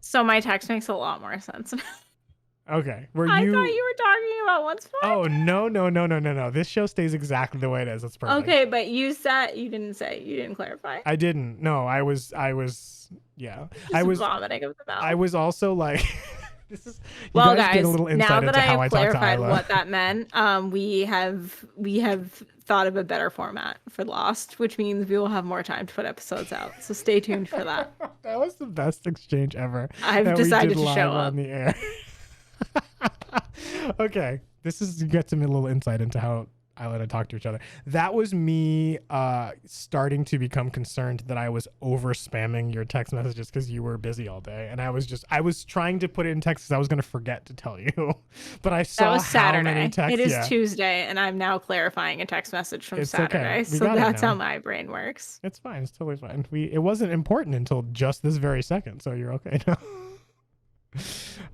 So my text makes a lot more sense. Okay. I thought you were talking about Once Upon a Time. Oh no. This show stays exactly the way it is. It's perfect. Okay, but you didn't clarify. I didn't. No, I was yeah. I was vomiting of the mouth. I was also like this is well, guys, get a little insight now that into I how have clarified what that meant, we have thought of a better format for Lost, which means we will have more time to put episodes out. So stay tuned for that. That was the best exchange ever. I've decided to show up on the air. Okay, you get some little insight into how Isla and I talk to each other. That was me starting to become concerned that I was over spamming your text messages because you were busy all day, and I was trying to put it in text because I was going to forget to tell you, but I saw that was Saturday. How many texts. It is Tuesday, and I'm now clarifying a text message from Saturday, okay. So that's how my brain works. It's fine. It's totally fine. It wasn't important until just this very second, so you're okay now.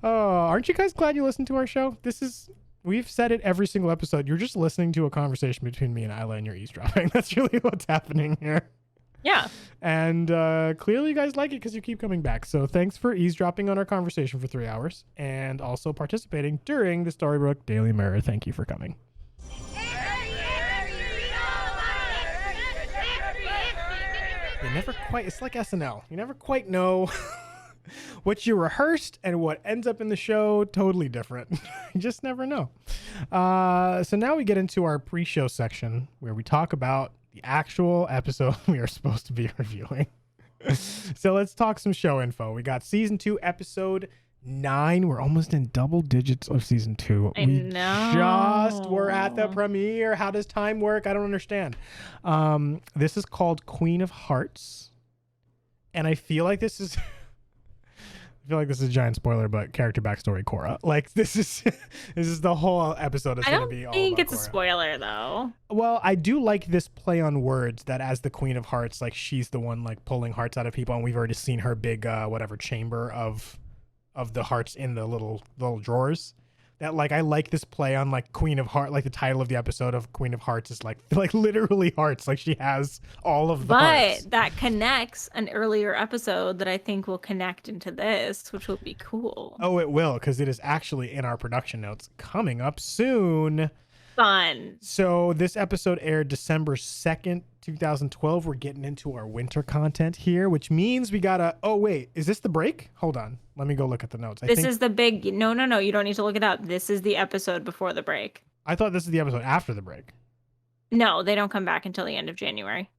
Oh, aren't you guys glad you listened to our show? We've said it every single episode. You're just listening to a conversation between me and Isla, and you're eavesdropping. That's really what's happening here. Yeah. And clearly you guys like it because you keep coming back. So thanks for eavesdropping on our conversation for 3 hours and also participating during the Storybrooke Daily Mirror. Thank you for coming. It's like SNL. You never quite know what you rehearsed and what ends up in the show. Totally different. You just never know. So now we get into our pre-show section where we talk about the actual episode we are supposed to be reviewing. So let's talk some show info. We got season 2, episode 9. We're almost in double digits of season 2. We're at the premiere. How does time work? I don't understand. This is called Queen of Hearts. And I feel like this is a giant spoiler, but character backstory Cora. Like this is the whole episode is going to be all about I don't think it's Cora. A spoiler though. Well, I do like this play on words that as the Queen of Hearts, like she's the one like pulling hearts out of people, and we've already seen her big chamber of the hearts in the little drawers. That like I like this play on like Queen of Hearts, like the title of the episode of Queen of Hearts is like literally hearts, like she has all of the hearts. But that connects an earlier episode that I think will connect into this, which will be cool. Oh, it will, because it is actually in our production notes coming up soon. Fun. So this episode aired December 2nd, 2012. We're getting into our winter content here, which means we gotta, oh wait, is this the break? Hold on. Let me go look at the notes. This is the big, no, you don't need to look it up. This is the episode before the break. I thought this is the episode after the break. No, they don't come back until the end of January.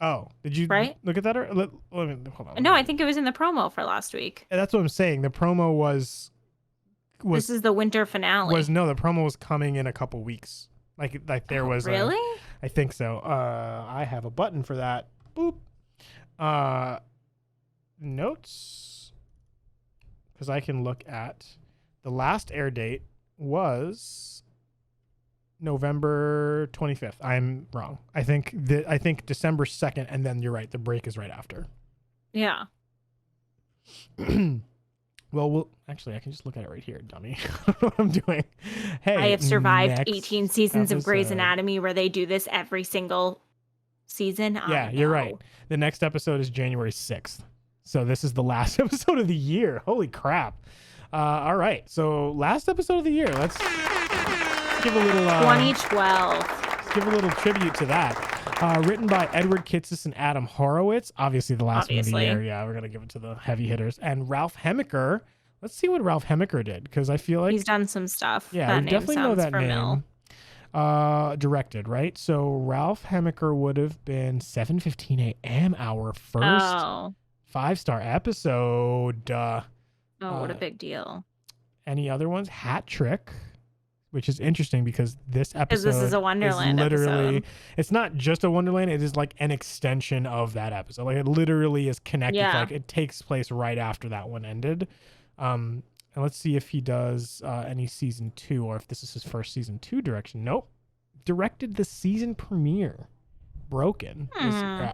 Oh, did you look at that? Or, let me, hold on. No, I think it was in the promo for last week. That's what I'm saying. The promo was this is the winter finale. The promo was coming in a couple weeks. Like there was really? I think so. I have a button for that. Boop. Notes, because I can look at the last air date was November 25th. I'm wrong. I think December 2nd, and then you're right. The break is right after. Yeah. Well, actually, I can just look at it right here, dummy. I don't know what I'm doing. Hey, I have survived 18 seasons of Grey's Anatomy where they do this every single season. Yeah, you're right. The next episode is January 6th. So this is the last episode of the year. Holy crap. All right. So last episode of the year. Let's give a little 2012. Let's give a little tribute to that. Written by Edward Kitsis and Adam Horowitz. Obviously the last one of the year. Yeah, we're going to give it to the heavy hitters. And Ralph Hemmicker. Let's see what Ralph Hemmicker did, because I feel like he's done some stuff. Yeah, that we definitely know that familiar. name. Directed, right? So Ralph Hemmicker would have been 7:15 a.m. our first 5-star episode. What a big deal. Any other ones? Hat Trick, which is interesting because this episode this is a Wonderland episode. It's not just a Wonderland, it is like an extension of that episode. Like it literally is connected. Yeah. Like it takes place right after that one ended. And let's see if he does any season 2 or if this is his first season 2 direction. Nope. Directed the season premiere. Broken.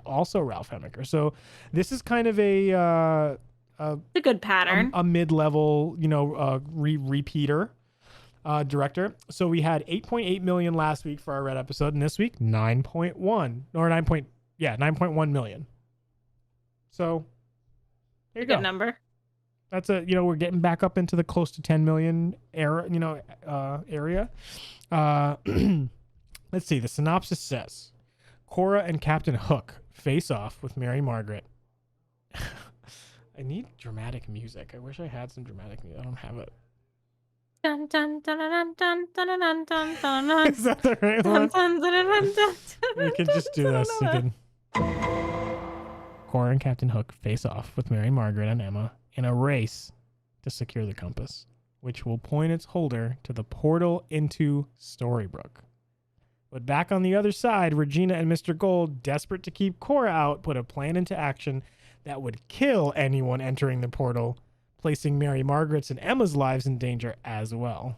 Also Ralph Hemmicker. So this is kind of a good pattern. A mid-level, repeater director. So we had 8.8 million last week for our Red episode, and this week 9.1 or 9.1 million. So there you go. Good number. That's we're getting back up into the close to 10 million area. Let's see. The synopsis says Cora and Captain Hook face off with Mary Margaret. I need dramatic music. I wish I had some dramatic music. I don't have it. Dun, dun, dun, dun, dun, dun, dun, dun, dun, dun. Is that the right one? We can just do this. You can. Cora and Captain Hook face off with Mary Margaret and Emma in a race to secure the compass, which will point its holder to the portal into Storybrooke. But back on the other side, Regina and Mr. Gold, desperate to keep Cora out, put a plan into action that would kill anyone entering the portal, placing Mary Margaret's and Emma's lives in danger as well.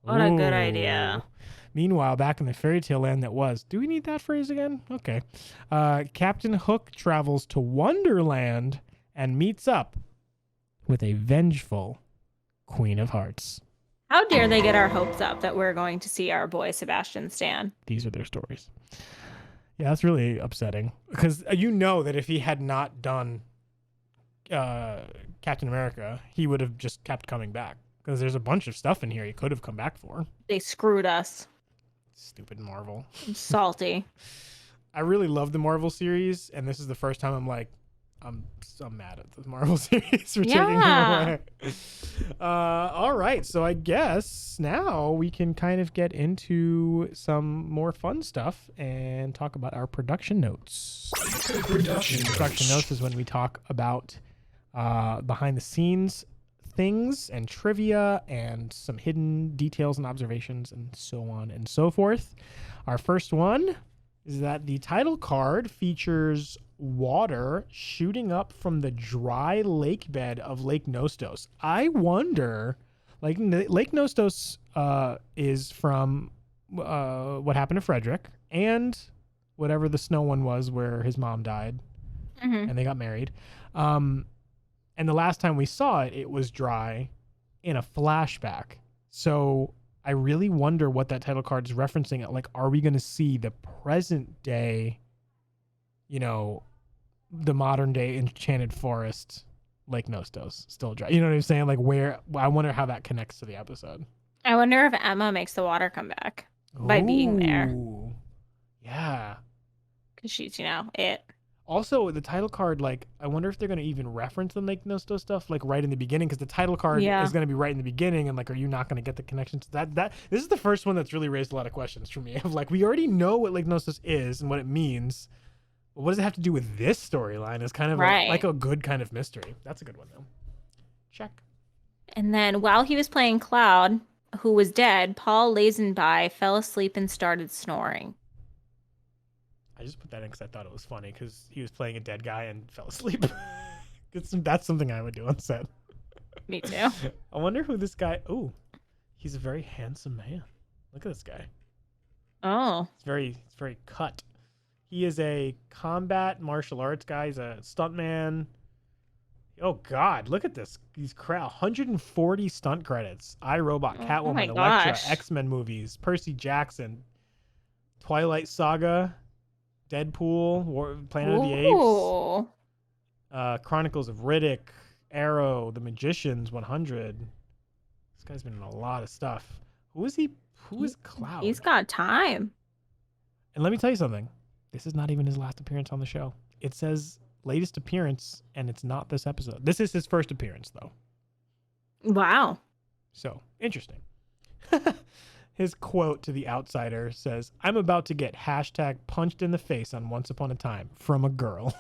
What a good idea. Meanwhile, back in the fairy tale land that was, do we need that phrase again? Okay. Captain Hook travels to Wonderland and meets up with a vengeful Queen of Hearts. How dare they get our hopes up that we're going to see our boy Sebastian Stan? These are their stories. Yeah, that's really upsetting because you know that if he had not done Captain America, he would have just kept coming back because there's a bunch of stuff in here he could have come back for. They screwed us. Stupid Marvel. Salty. I really love the Marvel series, and this is the first time I'm like, I'm mad at the Marvel series for taking him away. All right, so I guess now we can kind of get into some more fun stuff and talk about our production notes. Production notes is when we talk about behind the scenes things and trivia and some hidden details and observations and so on and so forth. Our first one is that the title card features water shooting up from the dry lake bed of Lake Nostos. I wonder, like, Lake Nostos is from what happened to Frederick and whatever the snow one was where his mom died and they got married. And the last time we saw it, it was dry in a flashback. So I really wonder what that title card is referencing. Like, are we going to see the present day, the modern day Enchanted Forest, Lake Nostos, still dry? You know what I'm saying? Like, I wonder how that connects to the episode. I wonder if Emma makes the water come back by being there. Yeah. Because she's, it. Also, the title card, like, I wonder if they're going to even reference the Lake Nostos stuff, like, right in the beginning, because the title card is going to be right in the beginning, and, like, are you not going to get the connection to that? This is the first one that's really raised a lot of questions for me, of, like, we already know what Lake Nostos is and what it means, but what does it have to do with this storyline is kind of like a good kind of mystery. That's a good one, though. Check. And then while he was playing Cloud, who was dead, Paul Lazenby fell asleep and started snoring. I just put that in because I thought it was funny because he was playing a dead guy and fell asleep. That's something I would do on set. Me too. I wonder who this guy... Oh, he's a very handsome man. Look at this guy. Oh. It's very cut. He is a combat martial arts guy. He's a stuntman. Oh, God. Look at this. These 140 stunt credits. iRobot, Catwoman, Elektra, X-Men movies, Percy Jackson, Twilight Saga, Deadpool, Planet of the Apes, Chronicles of Riddick, Arrow, The Magicians, 100. This guy's been in a lot of stuff. Who is he? Who is Cloud? He's got time. And let me tell you something. This is not even his last appearance on the show. It says latest appearance, and it's not this episode. This is his first appearance, though. Wow. So, interesting. His quote to The Outsider says, "I'm about to get hashtag punched in the face on Once Upon a Time from a girl."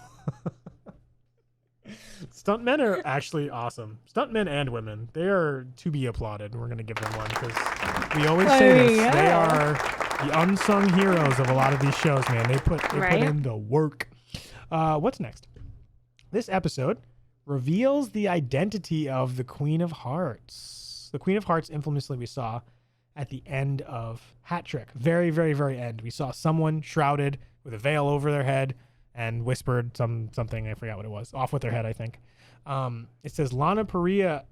Stuntmen are actually awesome. Stuntmen and women. They are to be applauded. And we're going to give them one because we always say this. Yeah. They are the unsung heroes of a lot of these shows, man. They put in the work. What's next? This episode reveals the identity of the Queen of Hearts. The Queen of Hearts, infamously, we saw at the end of Hat Trick. Very, very, very end. We saw someone shrouded with a veil over their head and whispered something, I forgot what it was, off with their head, I think. It says Lana Parrilla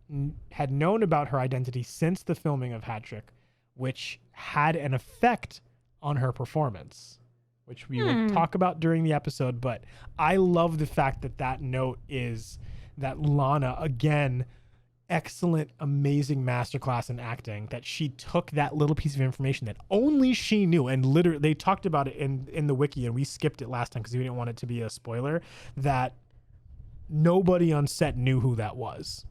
had known about her identity since the filming of Hat Trick, which had an effect on her performance, which we will talk about during the episode. But I love the fact that note is that Lana, again, excellent, amazing masterclass in acting, that she took that little piece of information that only she knew, and literally they talked about it in the wiki, and we skipped it last time because we didn't want it to be a spoiler, that nobody on set knew who that was.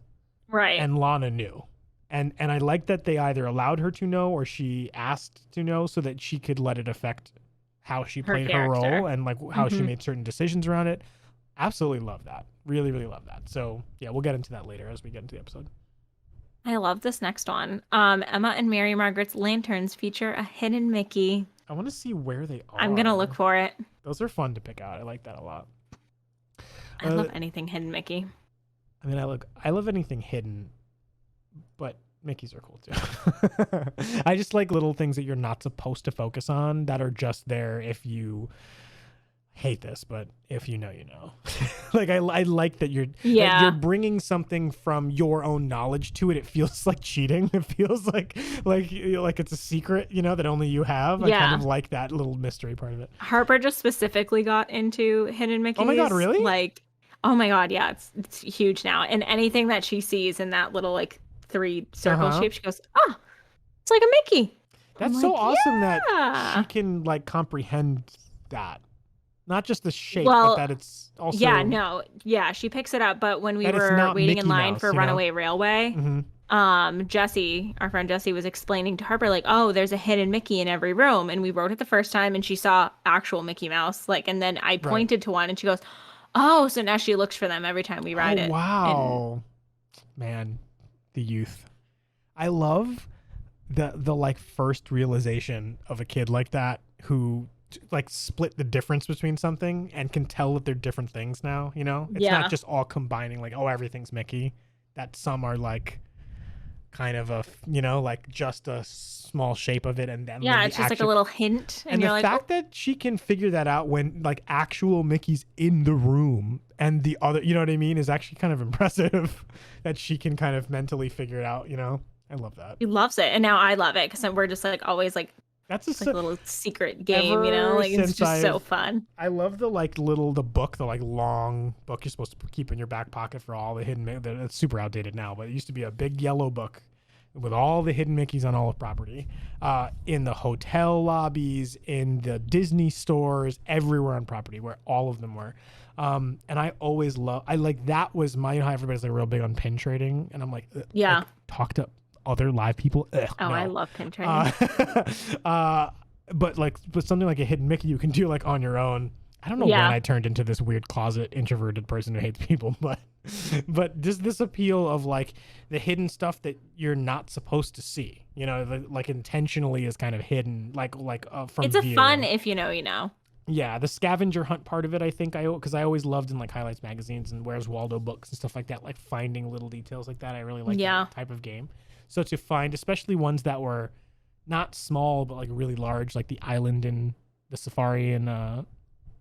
Right. And Lana knew. And I like that they either allowed her to know or she asked to know so that she could let it affect how she played her role and like how she made certain decisions around it. Absolutely love that. Really, really love that. So yeah, we'll get into that later as we get into the episode. I love this next one. Emma and Mary Margaret's lanterns feature a hidden Mickey. I want to see where they are. I'm going to look for it. Those are fun to pick out. I like that a lot. I love anything hidden Mickey. I mean, I love anything hidden, but Mickeys are cool too. I just like little things that you're not supposed to focus on that are just there if you hate this, but if you know, you know. Like I like that you're bringing something from your own knowledge to it. It feels like cheating. It feels like it's a secret, you know, that only you have. I kind of like that little mystery part of it. Harper just specifically got into hidden Mickeys. Oh my god, really? Like, oh my god, yeah, it's huge now. And anything that she sees in that little like 3 circle shape, she goes, "Oh, it's like a Mickey." That's so awesome that she can like comprehend that. Not just the shape, but that it's also... Yeah, she picks it up. But when we were waiting in line for Runaway Railway, Jessie, our friend Jessie, was explaining to Harper, like, oh, there's a hidden Mickey in every room. And we wrote it the first time, and she saw actual Mickey Mouse. Like, and then I pointed to one, and she goes, oh, so now she looks for them every time we ride it. Wow. Man, the youth. I love the like first realization of a kid like that who like split the difference between something and can tell that they're different things now, you know? It's not just all combining like, oh, everything's Mickey. That some are like kind of a, you know, like just a small shape of it, and then it's just like a little hint, and you're the fact that she can figure that out when like actual Mickey's in the room and the other, you know what I mean, is actually kind of impressive. That she can kind of mentally figure it out, you know? I love that. He loves it, and now I love it because we're just like always like, that's a little secret game, you know, like it's just so fun. I love the like the book, the like long book you're supposed to keep in your back pocket for all the hidden. It's super outdated now, but it used to be a big yellow book with all the hidden Mickeys on all of property, in the hotel lobbies, in the Disney stores, everywhere on property, where all of them were. And I always that was my, you know how everybody's like real big on pin trading, and I'm like, like, talk to other live people. No. I love pin trading. But something like a hidden Mickey you can do like on your own. I don't know when I turned into this weird closet introverted person who hates people, but But just this appeal of like the hidden stuff that you're not supposed to see, you know, like intentionally is kind of hidden, like from it's a view. fun if you know, you know. Yeah, the scavenger hunt part of it, I think because I always loved in like Highlights magazines and Where's Waldo books and stuff like that, like finding little details like that. I really like that type of game. So to find, especially ones that were not small but like really large, like the island in the safari in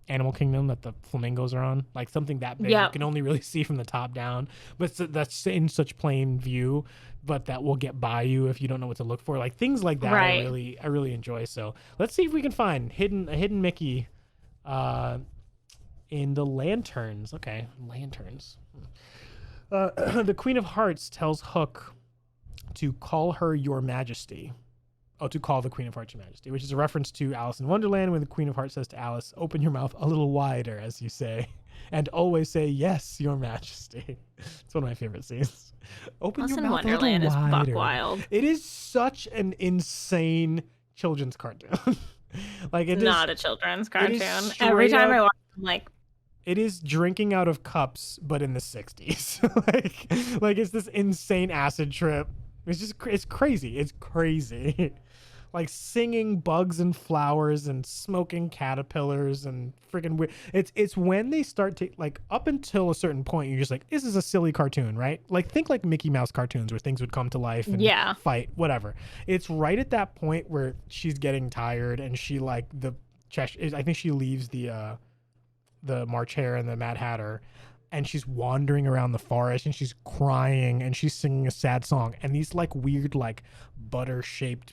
Animal Kingdom that the flamingos are on, like something that big you can only really see from the top down, but that's in such plain view, but that will get by you if you don't know what to look for. Like things like that, I really enjoy. So let's see if we can find a hidden Mickey in the lanterns. Okay, lanterns. The Queen of Hearts tells Hook to call her Your Majesty. Oh, to call the Queen of Hearts Your Majesty, which is a reference to Alice in Wonderland when the Queen of Hearts says to Alice, "Open your mouth a little wider," as you say, and always say, "Yes, Your Majesty." It's one of my favorite scenes. Open Alice your in mouth Wonderland a little wider. Is buck wild. It is such an insane children's cartoon. Like it's not a children's cartoon. Every time I watch it, I'm like, it is drinking out of cups, but in the 60s. like it's this insane acid trip. It's crazy. It's crazy. Like singing bugs and flowers and smoking caterpillars and freaking weird. It's when they start to, like, up until a certain point, you're just like, this is a silly cartoon, right? Like think like Mickey Mouse cartoons where things would come to life and fight, whatever. It's right at that point where she's getting tired and she like I think she leaves the March Hare and the Mad Hatter, and she's wandering around the forest and she's crying and she's singing a sad song, and these like weird like butter shaped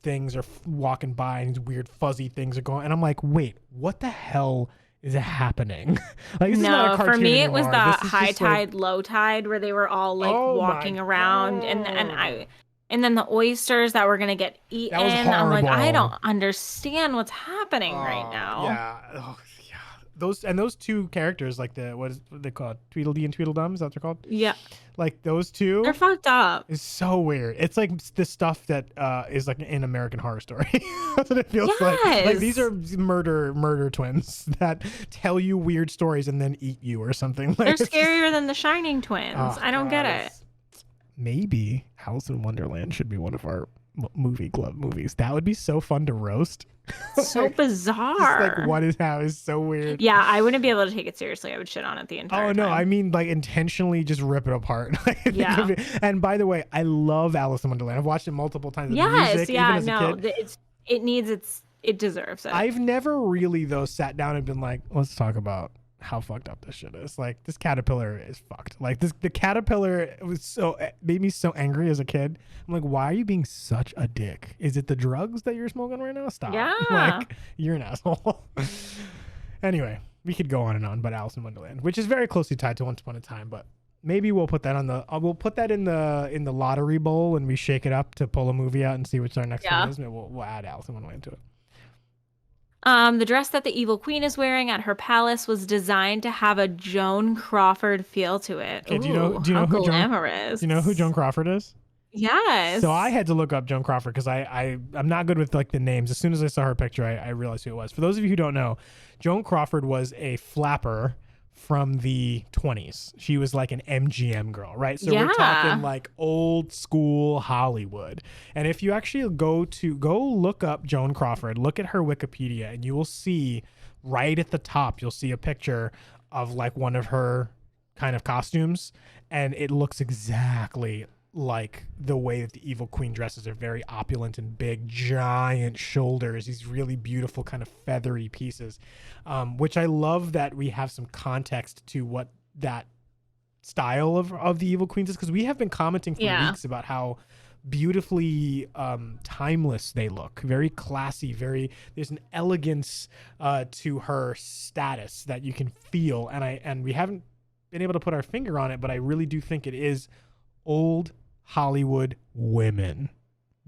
things are walking by and these weird fuzzy things are going, and I'm like, wait, what the hell is happening? Like, this is not a cartoon for me anymore. It was the high tide, low tide, where they were all like walking around and then the oysters that were gonna get eaten. I'm like, I don't understand what's happening right now. Yeah. Oh, yeah. Those two characters, like what is they called? Tweedledee and Tweedledum, is that what they're called? Yeah. Like those two, they're fucked up. It's so weird. It's like the stuff that is like in American Horror Story. That's what it feels like. Like these are murder twins that tell you weird stories and then eat you or something. Like, they're scarier than the Shining twins. I don't get it. Maybe Alice in Wonderland should be one of our movie club movies. That would be so fun to roast. So bizarre. Like what is how is so weird. Yeah, I wouldn't be able to take it seriously. I would shit on it the entire time. I mean like intentionally just rip it apart. Yeah. And by the way, I love Alice in Wonderland. I've watched it multiple times. Yes, it deserves it. I've never really though sat down and been like, let's talk about how fucked up this shit is. Like this caterpillar is fucked. Like the caterpillar made me so angry as a kid. I'm like, why are you being such a dick? Is it the drugs that you're smoking right now? Stop. Yeah. Like you're an asshole. Anyway, we could go on and on, but Alice in Wonderland, which is very closely tied to Once Upon a Time, but maybe we'll put that in the lottery bowl and we shake it up to pull a movie out and see which our next one is. Maybe we'll add Alice in Wonderland to it. The dress that the evil queen is wearing at her palace was designed to have a Joan Crawford feel to it. Okay, do you know who Joan Crawford is? Yes. So I had to look up Joan Crawford because I'm not good with like the names. As soon as I saw her picture, I realized who it was. For those of you who don't know, Joan Crawford was a flapper from the 20s. She was like an MGM girl, right? So we're talking like old school Hollywood. And if you actually go look up Joan Crawford, look at her Wikipedia, and you will see right at the top, you'll see a picture of like one of her kind of costumes, and it looks exactly like the way that the evil queen dresses. Are very opulent and big, giant shoulders, these really beautiful kind of feathery pieces, which I love that we have some context to what that style of the evil queens is, because we have been commenting for weeks about how beautifully timeless they look. Very classy, there's an elegance to her status that you can feel, and we haven't been able to put our finger on it, but I really do think it is old Hollywood women.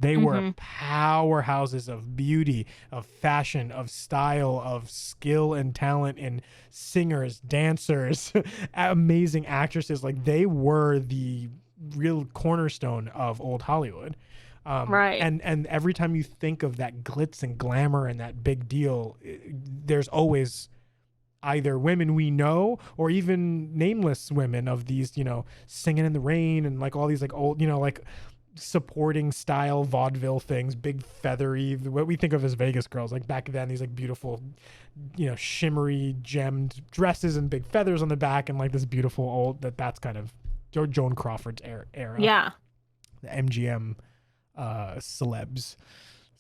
They were powerhouses of beauty, of fashion, of style, of skill and talent, and singers, dancers, amazing actresses. Like they were the real cornerstone of old Hollywood. Right. And every time you think of that glitz and glamour and that big deal, there's always either women we know or even nameless women of these, Singing in the Rain and like all these like old, like supporting style vaudeville things, big feathery, what we think of as Vegas girls, like back then, these like beautiful, shimmery gemmed dresses and big feathers on the back and like this beautiful old, that's kind of Joan Crawford's era. Yeah. The MGM celebs.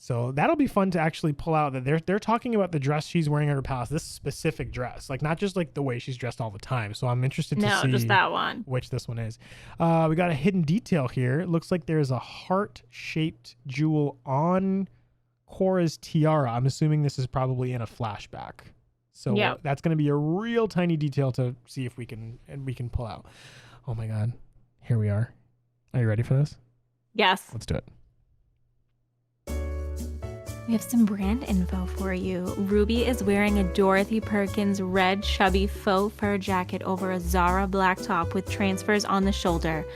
So that'll be fun to actually pull out that they're talking about the dress she's wearing at her palace, this specific dress, like not just like the way she's dressed all the time. So I'm interested to see just that one, which this one is. We got a hidden detail here. It looks like there's a heart-shaped jewel on Cora's tiara. I'm assuming this is probably in a flashback. So that's going to be a real tiny detail to see if we can pull out. Oh my God. Here we are. Are you ready for this? Yes. Let's do it. We have some brand info for you. Ruby is wearing a Dorothy Perkins red chubby faux fur jacket over a Zara black top with transfers on the shoulder.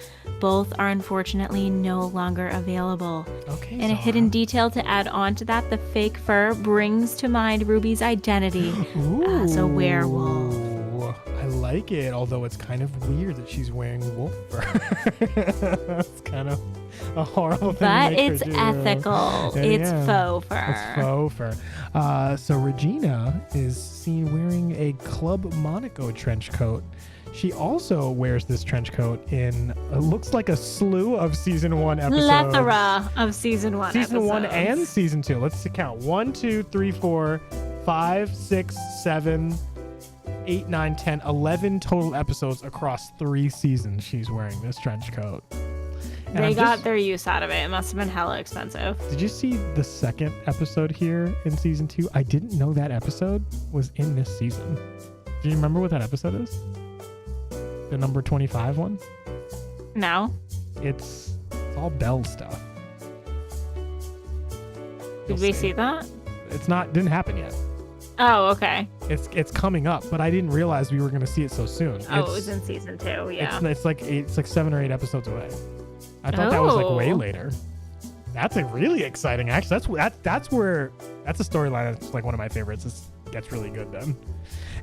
Both are unfortunately no longer available. Okay, and a hidden detail to add on to that, the fake fur brings to mind Ruby's identity as a werewolf. I like it, although it's kind of weird that she's wearing wolf fur. It's kind of a horrible thing. But it's ethical. It's faux fur. It's faux fur. So Regina is seen wearing a Club Monaco trench coat. She also wears this trench coat in looks like a slew of season 1 episodes. Plethora of season 1 episodes. Season 1 and season 2. Let's count. 1, 2, 3, 4, 5, 6, 7, 8, 9, 10, 11 total episodes across 3 seasons. She's wearing this trench coat. And they got their use out of it. It must have been hella expensive. Did you see the second episode here in season 2? I didn't know that episode was in this season. Do you remember what that episode is? The number 25 one? No. It's all Belle stuff. Did we see that? Didn't happen yet. Oh, okay. It's coming up, but I didn't realize we were going to see it so soon. Oh, it was in season 2, yeah. It's like 7 or 8 episodes away. I thought that was like way later. That's a really exciting. Actually, that's a storyline that's like one of my favorites. It gets really good then.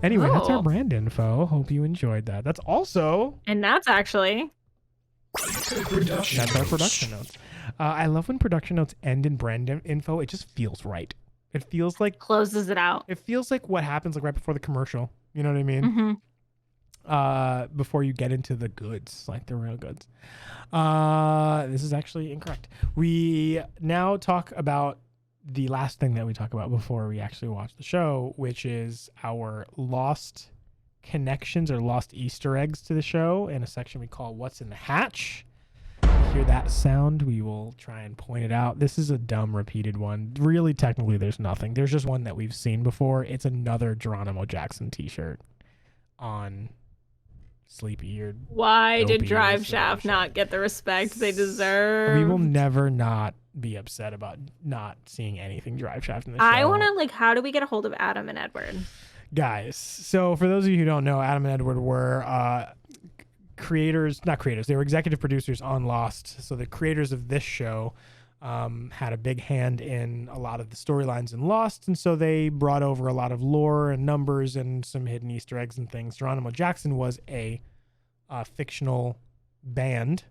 Anyway, that's our brand info. Hope you enjoyed that. That's also. And that's actually. That's our production notes. I love when production notes end in brand info. It just feels right. It feels like closes it out. It feels like what happens like right before the commercial. You know what I mean? Mm-hmm. Before you get into the goods, like the real goods. This is actually incorrect. We now talk about the last thing that we talk about before we actually watch the show, which is our lost connections or lost Easter eggs to the show in a section we call What's in the Hatch. Hear that sound, we will try and point it out. This is a dumb repeated one. Really, technically, there's nothing. There's just one that we've seen before. It's another Geronimo Jackson t-shirt on Sleepy or Why did Drive Shaft not get the respect they deserve? We will never not be upset about not seeing anything Drive Shaft in the show. I want to, how do we get a hold of Adam and Edward? Guys, so for those of you who don't know, Adam and Edward were they were executive producers on Lost. So the creators of this show had a big hand in a lot of the storylines in Lost, and so they brought over a lot of lore and numbers and some hidden Easter eggs and things. Geronimo Jackson was a fictional band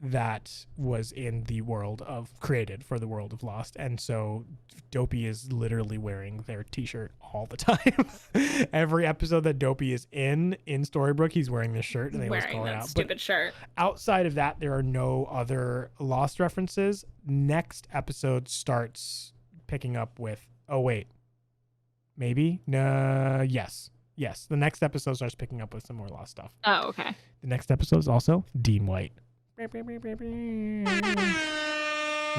that was in the world created for the world of Lost, and so Dopey is literally wearing their t-shirt all the time. Every episode that Dopey is in Storybrooke, he's wearing this shirt, and they always call it out. Stupid shirt. Outside of that, there are no other Lost references. Next episode starts picking up with. Oh wait, maybe no. Yes. The next episode starts picking up with some more Lost stuff. Oh, okay. The next episode is also Dean White. We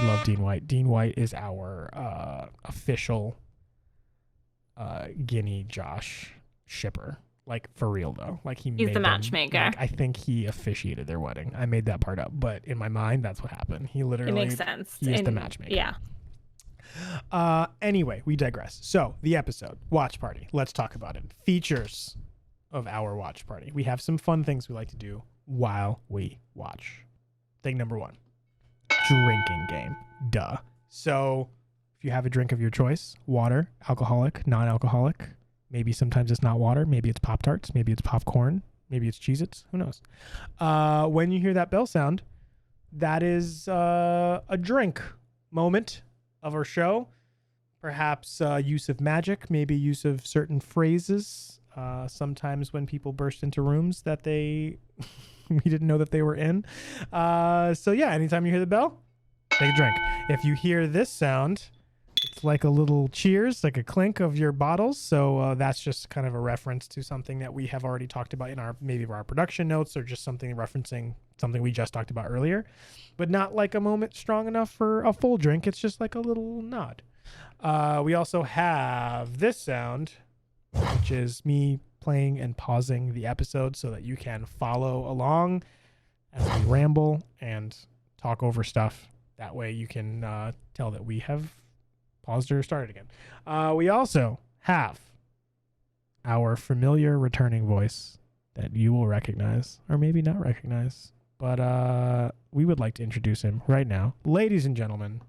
love Dean White. Dean White is our official Guinea Josh shipper. Like, for real, though. Like, he's the matchmaker. I think he officiated their wedding. I made that part up, but in my mind, that's what happened. He literally... It makes sense. He is the matchmaker. Yeah. Anyway, we digress. So, the episode, Watch Party. Let's talk about it. Features of our Watch Party. We have some fun things we like to do while we watch. Thing number 1, drinking game. Duh. So if you have a drink of your choice, water, alcoholic, non-alcoholic, Maybe sometimes it's not water. Maybe it's Pop-Tarts. Maybe it's popcorn. Maybe it's Cheez-Its. Who knows? When you hear that bell sound, that is a drink moment of our show. Perhaps use of magic, maybe use of certain phrases. Sometimes when people burst into rooms that we didn't know that they were in. So yeah, anytime you hear the bell, take a drink. If you hear this sound, it's like a little cheers, like a clink of your bottles. So that's just kind of a reference to something that we have already talked about in our production notes, or just something referencing something we just talked about earlier, but not like a moment strong enough for a full drink. It's just like a little nod. We also have this sound, which is me playing and pausing the episode so that you can follow along as we ramble and talk over stuff. That way you can tell that we have paused or started again. We also have our familiar returning voice that you will recognize or maybe not recognize, but we would like to introduce him right now. Ladies and gentlemen.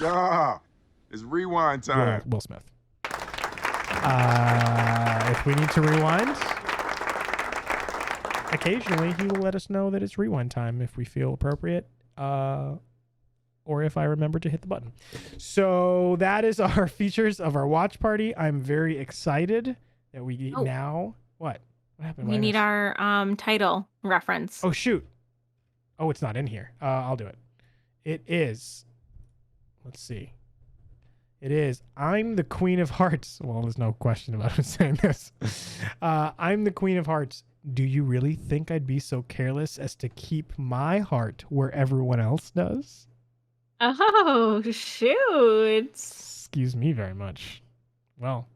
Yeah, it's rewind time. Will Smith. If we need to rewind, occasionally he will let us know that it's rewind time if we feel appropriate, or if I remember to hit the button. So that is our features of our watch party. I'm very excited that we now... What happened? We need our title reference. Oh, shoot. Oh, it's not in here. I'll do it. It is... Let's see. It is, I'm the Queen of Hearts. Well, there's no question about him saying this. I'm the Queen of Hearts. Do you really think I'd be so careless as to keep my heart where everyone else does? Oh, shoot. Excuse me very much. Well,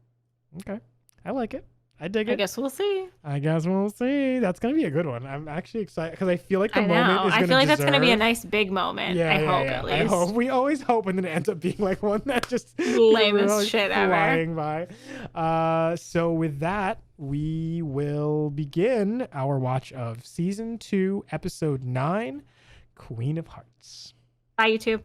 okay. I like it. I dig it. I guess we'll see. That's going to be a good one. I'm actually excited because I feel like the moment is going to I feel like that's going to be a nice big moment. Yeah, I hope at least. I hope. We always hope, and then it ends up being like one that just lamest shit flying ever. by. So with that, we will begin our watch of season 2, episode 9, Queen of Hearts. Bye, YouTube.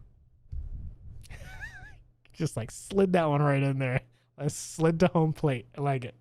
Just like slid that one right in there. I slid to home plate. I like it.